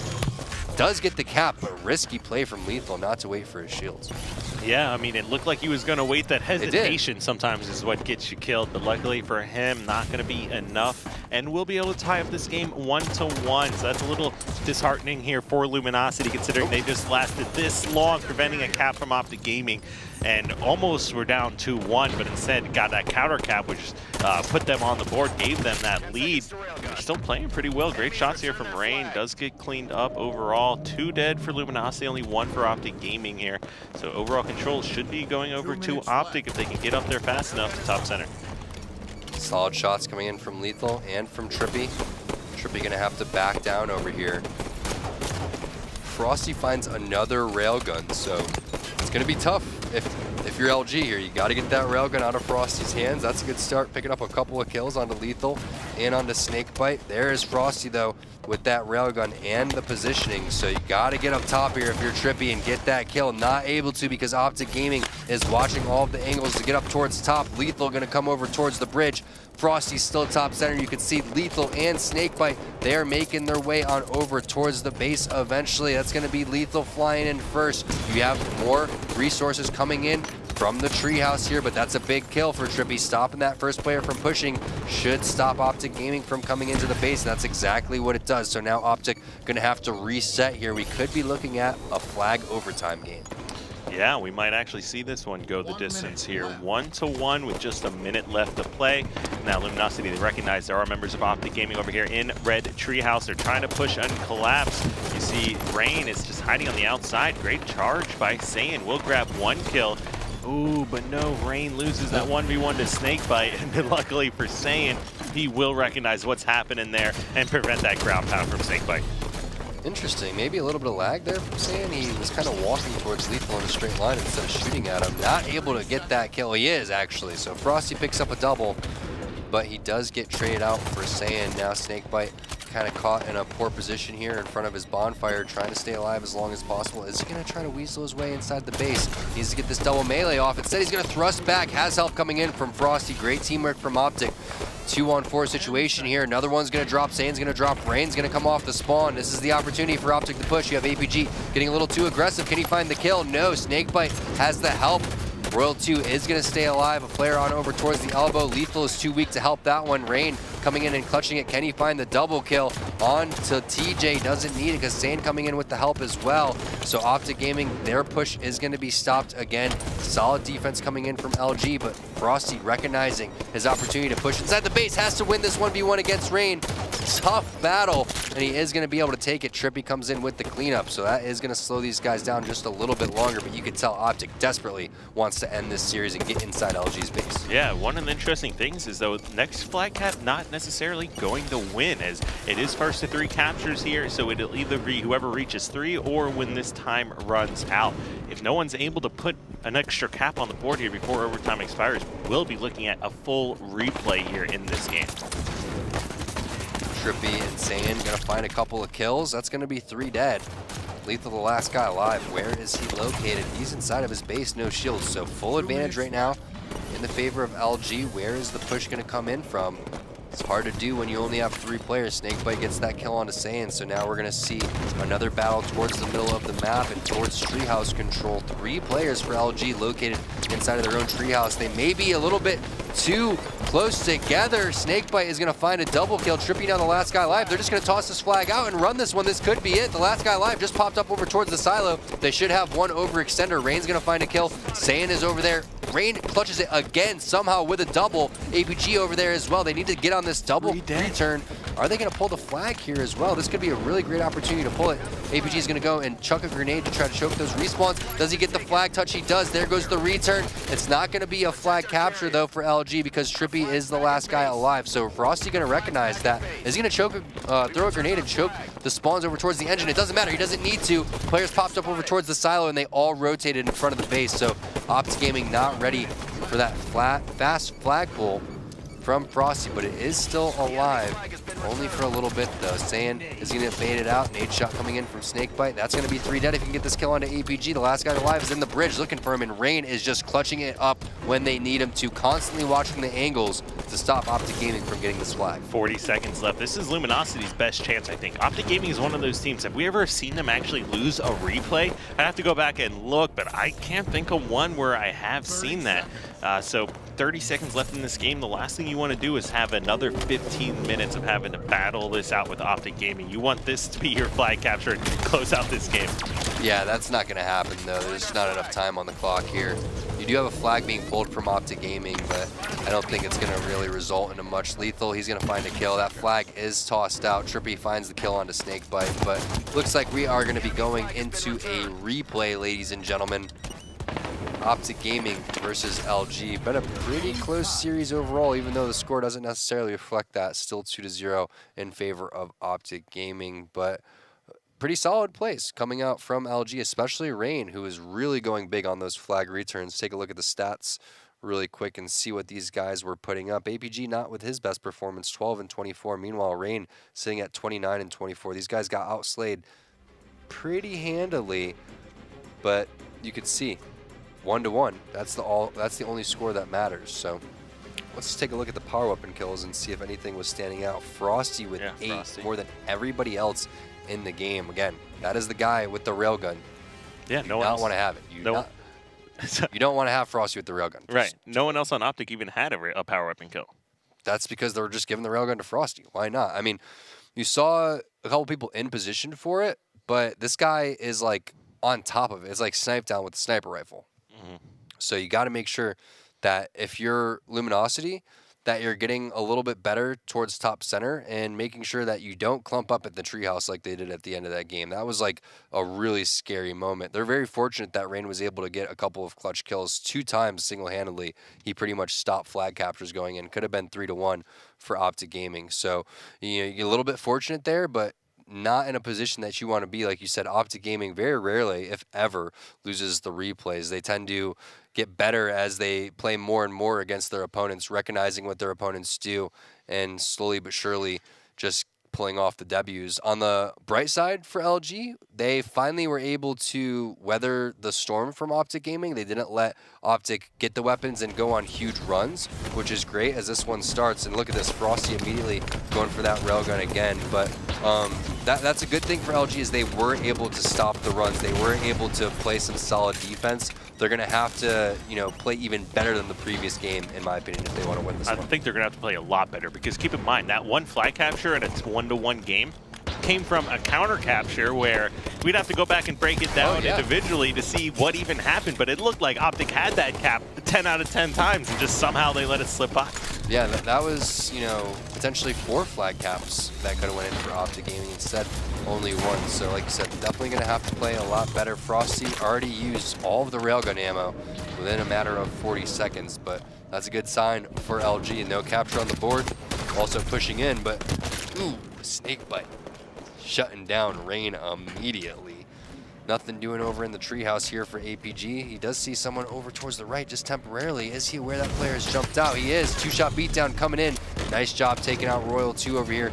Does get the cap, but risky play from Lethal not to wait for his shields. Yeah, I mean, it looked like he was going to wait. That hesitation sometimes is what gets you killed, but luckily for him, not going to be enough. And we'll be able to tie up this game 1-1. So that's a little disheartening here for Luminosity, considering they just lasted this long, preventing a cap from OpTic Gaming. And almost were down 2-1, but instead got that counter cap, which put them on the board, gave them that lead. They're still playing pretty well. Great shots here from Rain. Does get cleaned up overall. 2 dead for Luminosity, only 1 for OpTic Gaming here. So overall control should be going over to OpTic if they can get up there fast enough to top center. Solid shots coming in from Lethal and from Trippy. Trippy gonna have to back down over here. Frosty finds another railgun, so it's gonna be tough if you're LG here. You gotta get that railgun out of Frosty's hands. That's a good start, picking up a couple of kills onto Lethal and onto Snakebite. There's Frosty though with that railgun and the positioning, so you gotta get up top here if you're Trippy and get that kill. Not able to because OpTic Gaming is watching all of the angles to get up towards the top. Lethal gonna come over towards the bridge. Frosty's still top center. You can see Lethal and Snakebite, they are making their way on over towards the base eventually. That's going to be Lethal flying in first. You have more resources coming in from the treehouse here, but that's a big kill for Trippy. Stopping that first player from pushing should stop OpTic Gaming from coming into the base, and that's exactly what it does. So now OpTic going to have to reset here. We could be looking at a flag overtime game. Yeah, we might actually see this one go the distance here. 1-1 with just a minute left to play. Now Luminosity, they recognize there are members of OpTic Gaming over here in Red Treehouse. They're trying to push and collapse. You see Rain is just hiding on the outside. Great charge by Saiyan. Will grab 1 kill. Ooh, but no, Rain loses that 1v1 to Snakebite. And luckily for Saiyan, he will recognize what's happening there and prevent that ground pound from Snakebite. Interesting. Maybe a little bit of lag there from Saiyan. He was kind of walking towards Lethal in a straight line instead of shooting at him. Not able to get that kill. He is, actually. So Frosty picks up a double, but he does get traded out for Saiyan. Now Snakebite kind of caught in a poor position here in front of his bonfire, trying to stay alive as long as possible. Is he going to try to weasel his way inside the base? He needs to get this double melee off. Instead, he's going to thrust back. Has help coming in from Frosty. Great teamwork from OpTic. 2-on-4 situation here. Another one's going to drop. Saiyan's going to drop. Rain's going to come off the spawn. This is the opportunity for OpTic to push. You have APG getting a little too aggressive. Can he find the kill? No. Snakebite has the help. Royal 2 is going to stay alive. A player on over towards the elbow. Lethal is too weak to help that one. Rain coming in and clutching it. Can he find the double kill? On to TJ. Doesn't need it because Saiyan coming in with the help as well. So OpTic Gaming, their push is going to be stopped again. Solid defense coming in from LG, but Frosty recognizing his opportunity to push inside the base. Has to win this 1v1 against Rain. Tough battle, and he is going to be able to take it. Trippy comes in with the cleanup, so that is going to slow these guys down just a little bit longer, but you can tell OpTic desperately wants to end this series and get inside LG's base. Yeah, one of the interesting things is, though, next flag cap not necessarily going to win, as it is first to 3 captures here, so it'll either be whoever reaches 3 or when this time runs out. If no one's able to put an extra cap on the board here before overtime expires, we'll be looking at a full replay here in this game. Trippy and Saiyan gonna find a couple of kills. That's gonna be 3 dead. Lethal, the last guy alive. Where is he located? He's inside of his base, no shields. So full advantage right now in the favor of LG. Where is the push gonna come in from? It's hard to do when you only have 3 players. Snakebite gets that kill onto Saiyan, so now we're gonna see another battle towards the middle of the map and towards treehouse control. 3 players for LG located inside of their own treehouse. They may be a little bit too close together. Snakebite is gonna find a double kill. Trippy down the last guy alive. They're just gonna toss this flag out and run this one. This could be it. The last guy alive just popped up over towards the silo. They should have one overextender. Rain's gonna find a kill. Saiyan is over there. Rain clutches it again somehow with a double. APG over there as well. They need to get on this double return. Are they going to pull the flag here as well? This could be a really great opportunity to pull it. APG is going to go and chuck a grenade to try to choke those respawns. Does he get the flag touch? He does. There goes the return. It's not going to be a flag capture though for LG because Trippy is the last guy alive. So Frosty going to recognize that. Is he going to choke, throw a grenade and choke the spawns over towards the engine? It doesn't matter. He doesn't need to. Players popped up over towards the silo and they all rotated in front of the base. So OpTic Gaming not ready for that fast flag pull from Frosty, but it is still alive, only for a little bit though. Saiyan is gonna get baited out. Nade shot coming in from Snakebite. That's gonna be 3 dead if he can get this kill onto APG. The last guy alive is in the bridge looking for him, and Rain is just clutching it up when they need him to, constantly watching the angles to stop OpTic Gaming from getting this flag. 40 seconds left. This is Luminosity's best chance, I think. OpTic Gaming is one of those teams. Have we ever seen them actually lose a replay? I'd have to go back and look, but I can't think of one where I have seen that. So 30 seconds left in this game. The last thing you want to do is have another 15 minutes of having to battle this out with OpTic Gaming. You want this to be your flag capture and close out this game. Yeah, that's not going to happen though. There's not enough time on the clock here. You do have a flag being pulled from OpTic Gaming, but I don't think it's going to really result in a much. Lethal, he's going to find a kill. That flag is tossed out. Trippy finds the kill onto Snakebite, but looks like we are going to be going into a replay, ladies and gentlemen. OpTic Gaming versus LG. Been a pretty close series overall, even though the score doesn't necessarily reflect that. Still 2-0 in favor of OpTic Gaming, but pretty solid plays coming out from LG, especially Rain, who is really going big on those flag returns. Take a look at the stats really quick and see what these guys were putting up. APG not with his best performance, 12 and 24. Meanwhile, Rain sitting at 29 and 24. These guys got outslayed pretty handily, but you could see 1-1. That's the only score that matters. So let's take a look at the power weapon kills and see if anything was standing out. Frosty with 8, Frosty. more than everybody else in the game. Again, that is the guy with the railgun. Yeah, You no do one not else. want to have it. You don't want to have Frosty with the railgun. Right. No one else on OpTic even had a power weapon kill. That's because they were just giving the railgun to Frosty. Why not? I mean, you saw a couple people in position for it, but this guy is like on top of it. It's like sniped down with the sniper rifle. So you got to make sure that if you're Luminosity, that you're getting a little bit better towards top center and making sure that you don't clump up at the treehouse like they did at the end of that game. That was like a really scary moment. They're very fortunate that Rain was able to get a couple of clutch kills 2 times single-handedly. He pretty much stopped flag captures going in. Could have been 3-1 for OpTic Gaming. So you're a little bit fortunate there, but not in a position that you want to be. Like you said, OpTic Gaming very rarely, if ever, loses the replays. They tend to get better as they play more and more against their opponents, recognizing what their opponents do, and slowly but surely just pulling off the W's. On the bright side for LG, they finally were able to weather the storm from OpTic Gaming. They didn't let OpTic get the weapons and go on huge runs, which is great as this one starts. And look at this, Frosty immediately going for that railgun again. But that's a good thing for LG is they were able to stop the runs. They were able to play some solid defense. They're going to have to, play even better than the previous game, in my opinion, if they want to win this one. I think they're going to have to play a lot better because keep in mind, that one flag capture in a 1-to-1 game came from a counter capture where we'd have to go back and break it down individually to see what even happened, but it looked like OpTic had that cap 10 out of 10 times and just somehow they let it slip by. Yeah, that was, potentially 4 flag caps that could have went in for OpTic Gaming, instead only 1. So like you said, definitely going to have to play a lot better. Frosty already used all of the railgun ammo within a matter of 40 seconds, but that's a good sign for LG. No capture on the board, also pushing in, but ooh, Snakebite shutting down Rain immediately. Nothing doing over in the treehouse here for APG. He does see someone over towards the right just temporarily. Is he aware that player has jumped out? He is. 2-shot beatdown coming in. Nice job taking out Royal 2 over here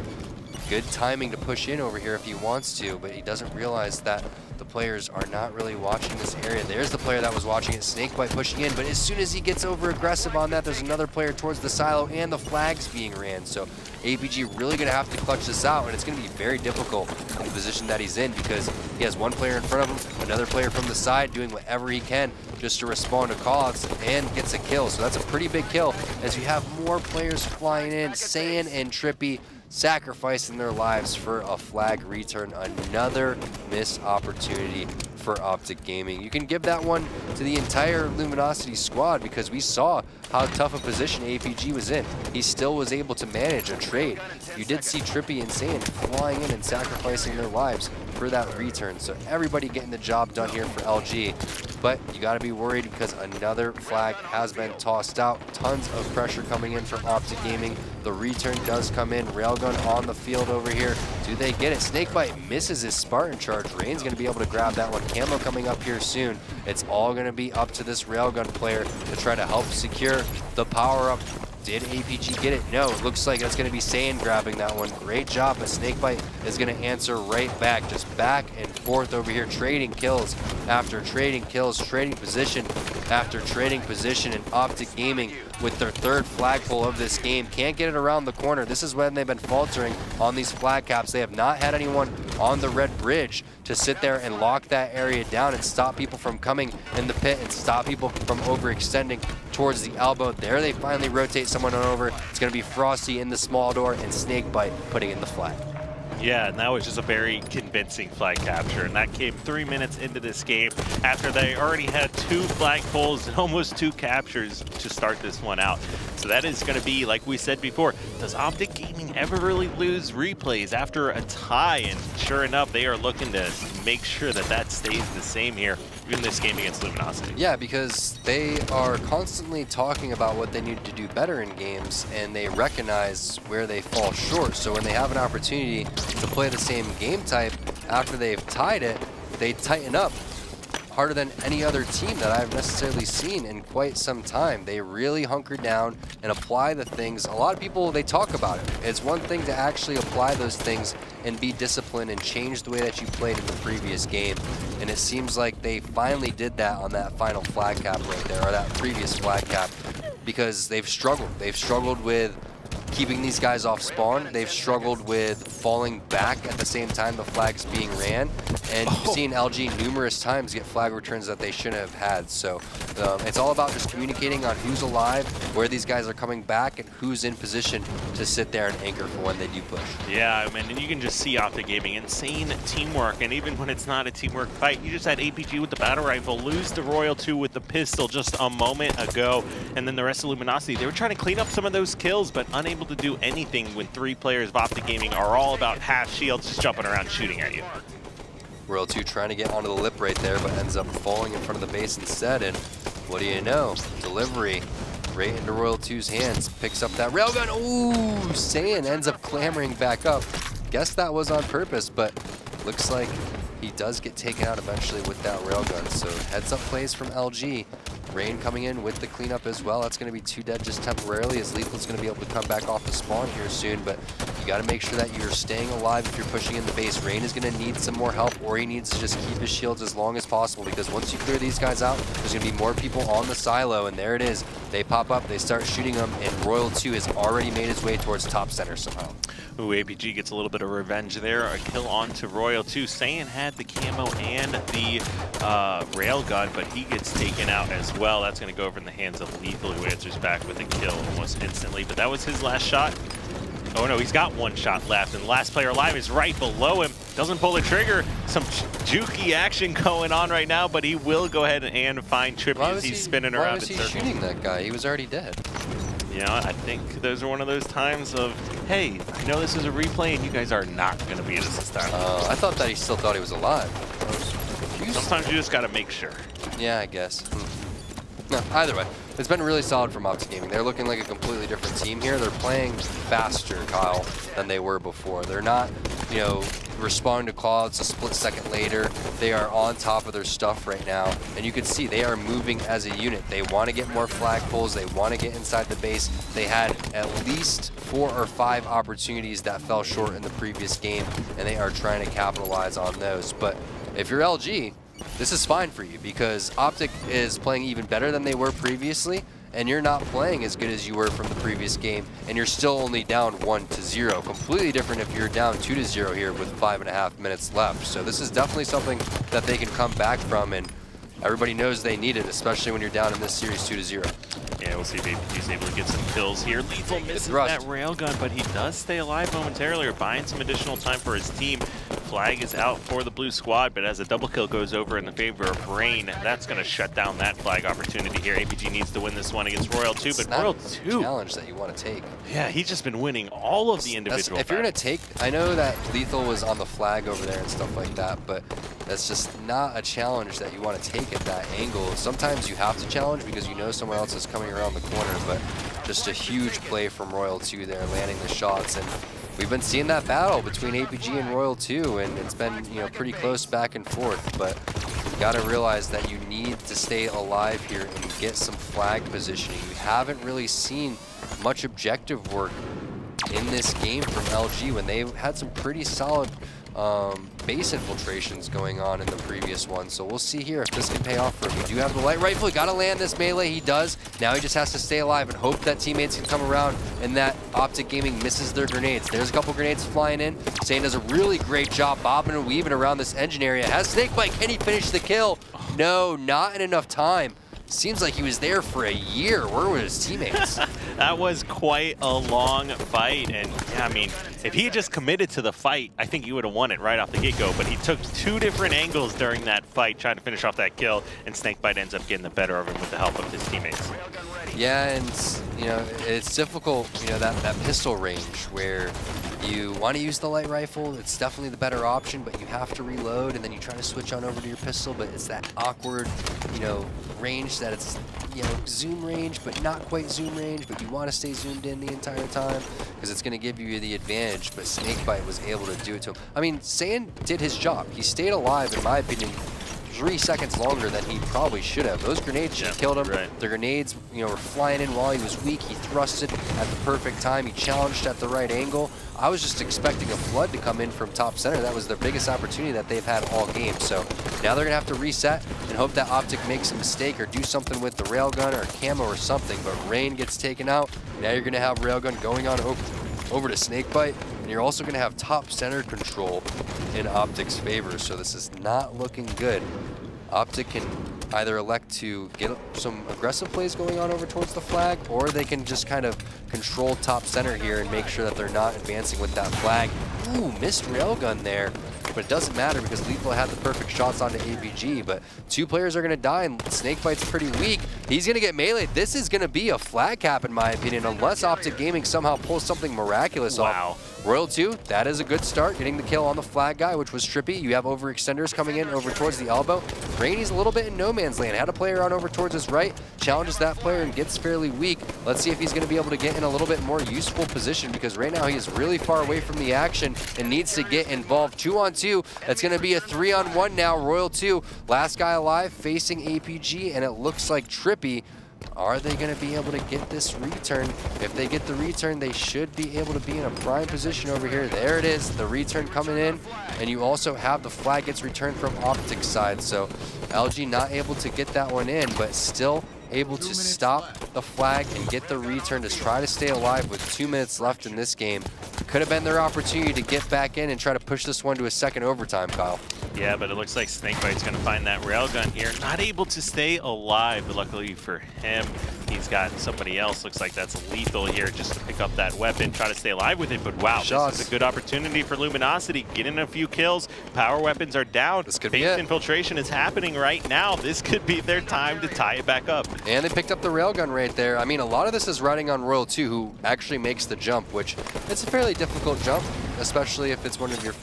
Good timing to push in over here if he wants to, but he doesn't realize that the players are not really watching this area. There's the player that was watching it, Snakebite pushing in, but as soon as he gets over aggressive on that, there's another player towards the silo and the flags being ran. So APG really gonna have to clutch this out, and it's gonna be very difficult in the position that he's in because he has one player in front of him, another player from the side doing whatever he can just to respond to callouts and gets a kill. So that's a pretty big kill as you have more players flying in, Saiyan and Trippy sacrificing their lives for a flag return. Another missed opportunity for OpTic Gaming. You can give that one to the entire Luminosity squad because we saw how tough a position APG was in. He still was able to manage a trade. You did see Trippy and Saiyan flying in and sacrificing their lives for that return. So everybody getting the job done here for LG. But you got to be worried because another flag has been tossed out. Tons of pressure coming in from OpTic Gaming. The return does come in. Railgun on the field over here. Do they get it? Snakebite misses his Spartan charge. Rain's going to be able to grab that one. Camo coming up here soon. It's all going to be up to this Railgun player to try to help secure the power-up. Did APG get it? No, it looks like that's going to be Saiyan grabbing that one. Great job, but Snakebite is going to answer right back. Just back and forth over here, trading kills after trading kills, trading position after trading position, and OpTic Gaming with their third flagpole of this game. Can't get it around the corner. This is when they've been faltering on these flag caps. They have not had anyone on the red bridge to sit there and lock that area down and stop people from coming in the pit and stop people from overextending towards the elbow. There they finally rotate someone on over. It's going to be Frosty in the small door and Snakebite putting in the flag. Yeah, and that was just a very convincing flag capture, and that came 3 minutes into this game after they already had 2 flagpoles and almost 2 captures to start this one out. So that is going to be, like we said before, does OpTic Gaming ever really lose replays after a tie? And sure enough, they are looking to make sure that that stays the same here in this game against Luminosity. Yeah, because they are constantly talking about what they need to do better in games, and they recognize where they fall short. So when they have an opportunity to play the same game type after they've tied it, they tighten up harder than any other team that I've necessarily seen in quite some time. They really hunker down and apply the things. A lot of people, they talk about it. It's one thing to actually apply those things and be disciplined and change the way that you played in the previous game. And it seems like they finally did that on that final flag cap right there, or that previous flag cap, because they've struggled. They've struggled with keeping these guys off spawn. They've struggled with falling back at the same time the flag's being ran. And you've seen LG numerous times get flag returns that they shouldn't have had. So it's all about just communicating on who's alive, where these guys are coming back, and who's in position to sit there and anchor for when they do push. Yeah, I mean, and you can just see OpTic Gaming, insane teamwork. And even when it's not a teamwork fight, you just had APG with the battle rifle lose to Royal 2 with the pistol just a moment ago. And then the rest of Luminosity, they were trying to clean up some of those kills, but unable to do anything when 3 players of OpTic Gaming are all about half shields just jumping around shooting at you. Royal 2 trying to get onto the lip right there, but ends up falling in front of the base instead. And what do you know? Delivery right into Royal 2's hands. Picks up that railgun. Ooh, Saiyan ends up clambering back up. Guess that was on purpose, but looks like he does get taken out eventually with that railgun. So heads up plays from LG. Rain coming in with the cleanup as well. That's going to be 2 dead just temporarily, as Lethal's going to be able to come back off the spawn here soon. But you got to make sure that you're staying alive if you're pushing in the base. Rain is going to need some more help, or he needs to just keep his shields as long as possible, because once you clear these guys out, there's going to be more people on the silo, and there it is. They pop up, they start shooting them, and Royal 2 has already made his way towards top center somehow. Ooh, APG gets a little bit of revenge there. A kill on to Royal 2. Saiyan had the camo and the railgun, but he gets taken out as well. That's going to go over in the hands of Lethal, who answers back with a kill almost instantly. But that was his last shot. Oh no, he's got 1 shot left, and the last player alive is right below him. Doesn't pull the trigger. Some jukey action going on right now, but he will go ahead and find Trippy as he's spinning around in circles. Why was he shooting that guy? He was already dead. You know, I think those are one of those times of, hey, I know this is a replay and you guys are not going to beat us this time. I thought that he still thought he was alive. I was confused. Sometimes you just got to make sure. Yeah, I guess. No, either way, it's been really solid from OpTic Gaming. They're looking like a completely different team here. They're playing faster, Kyle, than they were before. They're not, you know, responding to callouts a split second later. They are on top of their stuff right now, and you can see they are moving as a unit. They want to get more flag pulls. They want to get inside the base. They had at least 4 or 5 opportunities that fell short in the previous game, and they are trying to capitalize on those. But if you're LG, this is fine for you because OpTic is playing even better than they were previously, and you're not playing as good as you were from the previous game, and you're still only down 1-0. Completely different if you're down 2-0 here with 5.5 minutes left. So this is definitely something that they can come back from, and everybody knows they need it, especially when you're down in this series 2-0. Yeah, we'll see if APG's able to get some kills here. Lethal misses that railgun, but he does stay alive momentarily, or buying some additional time for his team. Flag is out for the blue squad, but as a double kill goes over in the favor of Rain, that's going to shut down that flag opportunity here. APG needs to win this one against Royal 2, but Royal 2... challenge that you want to take. Yeah, he's just been winning all of the individual If you're going to take... I know that Lethal was on the flag over there and stuff like that, but that's just not a challenge that you want to take at that angle. Sometimes you have to challenge because you know someone else is coming around the corner, but just a huge play from Royal 2 there, landing the shots. And we've been seeing that battle between APG and Royal 2, and it's been, you know, pretty close back and forth, but you got to realize that you need to stay alive here and get some flag positioning. You haven't really seen much objective work in this game from LG when they had some pretty solid base infiltrations going on in the previous one. So we'll see here if this can pay off for him. We do have the light rifle. He got to land this melee. He does. Now he just has to stay alive and hope that teammates can come around and that OpTic Gaming misses their grenades. There's a couple grenades flying in. Sane does a really great job bobbing and weaving around this engine area. Has Snakebite. Can he finish the kill? No, not in enough time. Seems like he was there for a year. Where were his teammates? That was quite a long fight, and yeah, I mean, if he had just committed to the fight, I think he would have won it right off the get-go, but he took 2 different angles during that fight trying to finish off that kill, and Snakebite ends up getting the better of him with the help of his teammates. Yeah, and you know, it's difficult, you know, that pistol range where you want to use the light rifle. It's definitely the better option, but you have to reload, and then you try to switch on over to your pistol, but it's that awkward, you know, range that it's, you know, zoom range, but not quite zoom range, but you want to stay zoomed in the entire time because it's going to give you the advantage, but Snakebite was able to do it to him. I mean, Sand did his job. He stayed alive, in my opinion, 3 seconds longer than he probably should have. Those grenades should have killed him. Right. The grenades, you know, were flying in while he was weak. He thrusted at the perfect time. He challenged at the right angle. I was just expecting a flood to come in from top center. That was their biggest opportunity that they've had all game. So now they're going to have to reset and hope that OpTic makes a mistake or do something with the railgun or camo or something. But Rain gets taken out. Now you're going to have railgun going on over to Snakebite. And you're also going to have top center control in OpTic's favor. So this is not looking good. OpTic can either elect to get some aggressive plays going on over towards the flag, or they can just kind of control top center here and make sure that they're not advancing with that flag. Ooh, missed railgun there, but it doesn't matter because Lethal had the perfect shots onto APG, but 2 players are going to die, and Snakebite's pretty weak. He's going to get meleeed. This is going to be a flag cap, in my opinion, unless OpTic Gaming somehow pulls something miraculous off. Royal 2, that is a good start, getting the kill on the flag guy, which was Trippy. You have overextenders coming in over towards the elbow. Rainy's a little bit in no man's land. Had a player on over towards his right, challenges that player and gets fairly weak. Let's see if he's going to be able to get in a little bit more useful position, because right now he is really far away from the action and needs to get involved. 2-on-2, that's going to be a 3-on-1 now. Royal 2, last guy alive facing APG, and it looks like Trippy. Are they going to be able to get this return? If they get the return, they should be able to be in a prime position over here. There it is, the return coming in. And you also have the flag gets returned from OpTic's side. So LG not able to get that one in, but still able to stop the flag and get the return to try to stay alive with 2 minutes left in this game. Could have been their opportunity to get back in and try to push this one to a second overtime, Kyle. Yeah, but it looks like Snakebite's going to find that railgun here. Not able to stay alive, but luckily for him, he's got somebody else. Looks like that's Lethal here just to pick up that weapon, try to stay alive with it. But wow, this is a good opportunity for Luminosity. Getting a few kills. Power weapons are down. This could be Base infiltration is happening right now. This could be their time to tie it back up. And they picked up the railgun right there. I mean, a lot of this is riding on Royal 2, who actually makes the jump, which it's a fairly difficult jump, especially if it's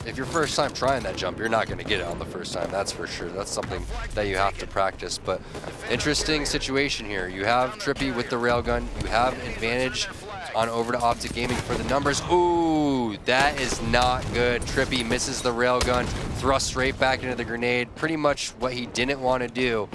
if your first time trying that jump. You're not going to get it on the first time, that's for sure. That's something that you have to practice. But interesting situation here. You have Trippy with the railgun. You have advantage on over to OpTic Gaming for the numbers. Ooh, Ooh, that is not good. Trippy misses the railgun, thrusts right back into the grenade. Pretty much what he didn't want to do,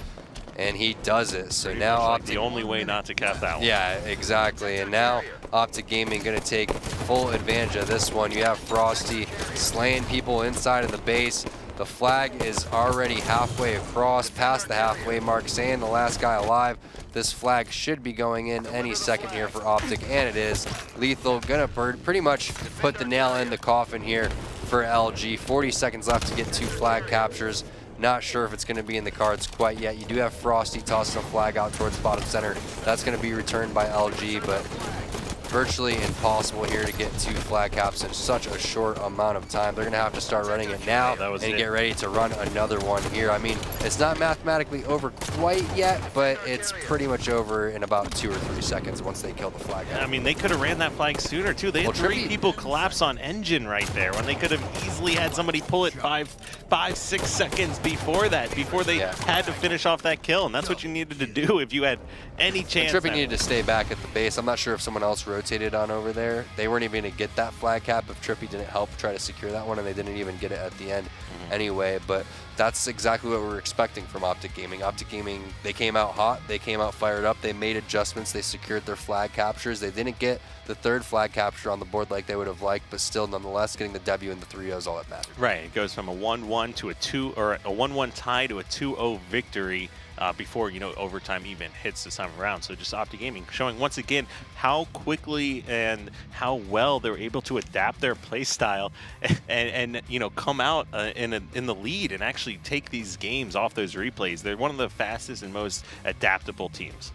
and he does it. So Pretty now much like OpTic, the only way not to cap that one. yeah, exactly. And now OpTic Gaming going to take full advantage of this one. You have Frosty slaying people inside of the base. The flag is already halfway across, past the halfway mark, saying the last guy alive. This flag should be going in any second here for OpTic, and it is. Lethal gonna pretty much put the nail in the coffin here for LG. 40 seconds left to get 2 flag captures. Not sure if it's going to be in the cards quite yet. You do have Frosty tossing a flag out towards bottom center. That's going to be returned by LG, but virtually impossible here to get 2 flag caps in such a short amount of time. They're going to have to start running it now and get ready to run another one here. I mean, it's not mathematically over quite yet, but it's pretty much over in about 2 or 3 seconds once they kill the flag. I mean, they could have ran that flag sooner, too. They had 3 people collapse on engine right there when they could have easily had somebody pull it 5, 6 seconds before that, before they had to finish off that kill. And that's what you needed to do if you had any chance. Trippy needed to stay back at the base. I'm not sure if someone else rotated on over there. They weren't even going to get that flag cap if Trippy didn't help try to secure that one, and they didn't even get it at the end anyway. But that's exactly what we were expecting from OpTic Gaming. OpTic Gaming, they came out hot, they came out fired up, they made adjustments, they secured their flag captures. They didn't get the 3rd flag capture on the board like they would have liked, but still, nonetheless, getting the W and the 3-0 is all that matters. Right, it goes from a 1-1 to a 2, or a 1-1 tie to a 2-0 victory. Before, you know, overtime even hits this time around. So just OpTic Gaming showing once again how quickly and how well they're able to adapt their play style and you know, come out in the lead and actually take these games off those replays. They're one of the fastest and most adaptable teams.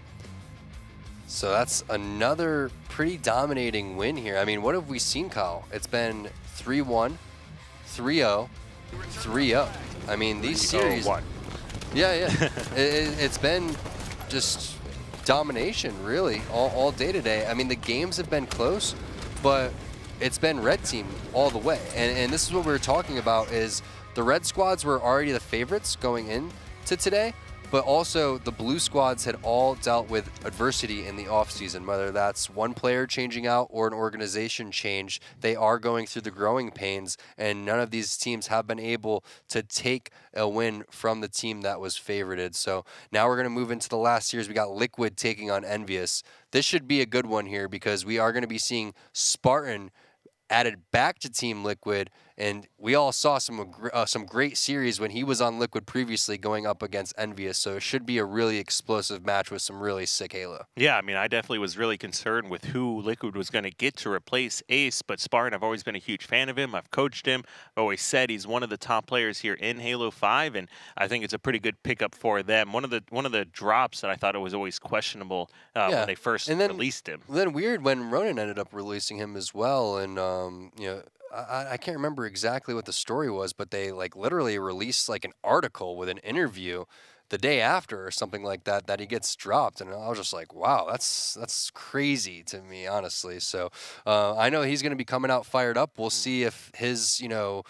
So that's another pretty dominating win here. I mean, what have we seen, Kyle? It's been 3-1, 3-0, 3-0. I mean, these series... Yeah. It's been just domination, really, all day today. I mean, the games have been close, but it's been red team all the way. And this is what we were talking about, is the red squads were already the favorites going into today, but also the blue squads had all dealt with adversity in the offseason, whether that's one player changing out or an organization change. They are going through the growing pains, and none of these teams have been able to take a win from the team that was favorited. So now we're going to move into the last series. We got Liquid taking on Envious. This should be a good one here because we are going to be seeing Spartan added back to Team Liquid, and we all saw some great series when he was on Liquid previously going up against Envious, so it should be a really explosive match with some really sick Halo. Yeah, I mean, I definitely was really concerned with who Liquid was going to get to replace Ace, but Spartan, I've always been a huge fan of him. I've coached him. I've always said he's one of the top players here in Halo 5, and I think it's a pretty good pickup for them. One of the drops that I thought it was always questionable when they first released him. Then weird when Ronan ended up releasing him as well, and you know, I can't remember exactly what the story was, but they like literally released like an article with an interview the day after or something like that he gets dropped, and I was just like, wow, that's crazy to me, honestly. So I know he's going to be coming out fired up. We'll see if his, you know,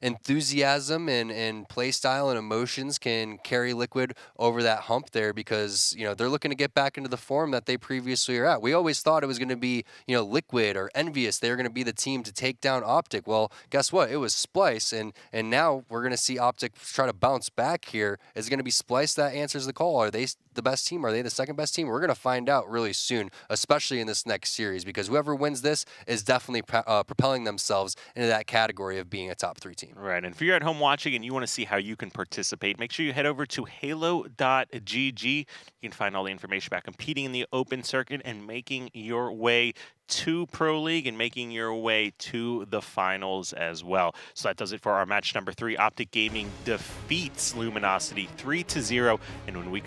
enthusiasm and play style and emotions can carry Liquid over that hump there, because, you know, they're looking to get back into the form that they previously were at. We always thought it was going to be, you know, Liquid or Envious. They were going to be the team to take down OpTic. Well, guess what? It was Splice, and now we're going to see OpTic try to bounce back here. Is it going to be Splice that answers the call? Are they the best team? Are they the second best team? We're going to find out really soon, especially in this next series, because whoever wins this is definitely propelling themselves into that category of being a top 3 team. Right, and if you're at home watching and you want to see how you can participate, make sure you head over to halo.gg. You can find all the information about competing in the open circuit and making your way to Pro League and making your way to the finals as well. So that does it for our match number 3. OpTic Gaming defeats Luminosity 3-0, and when we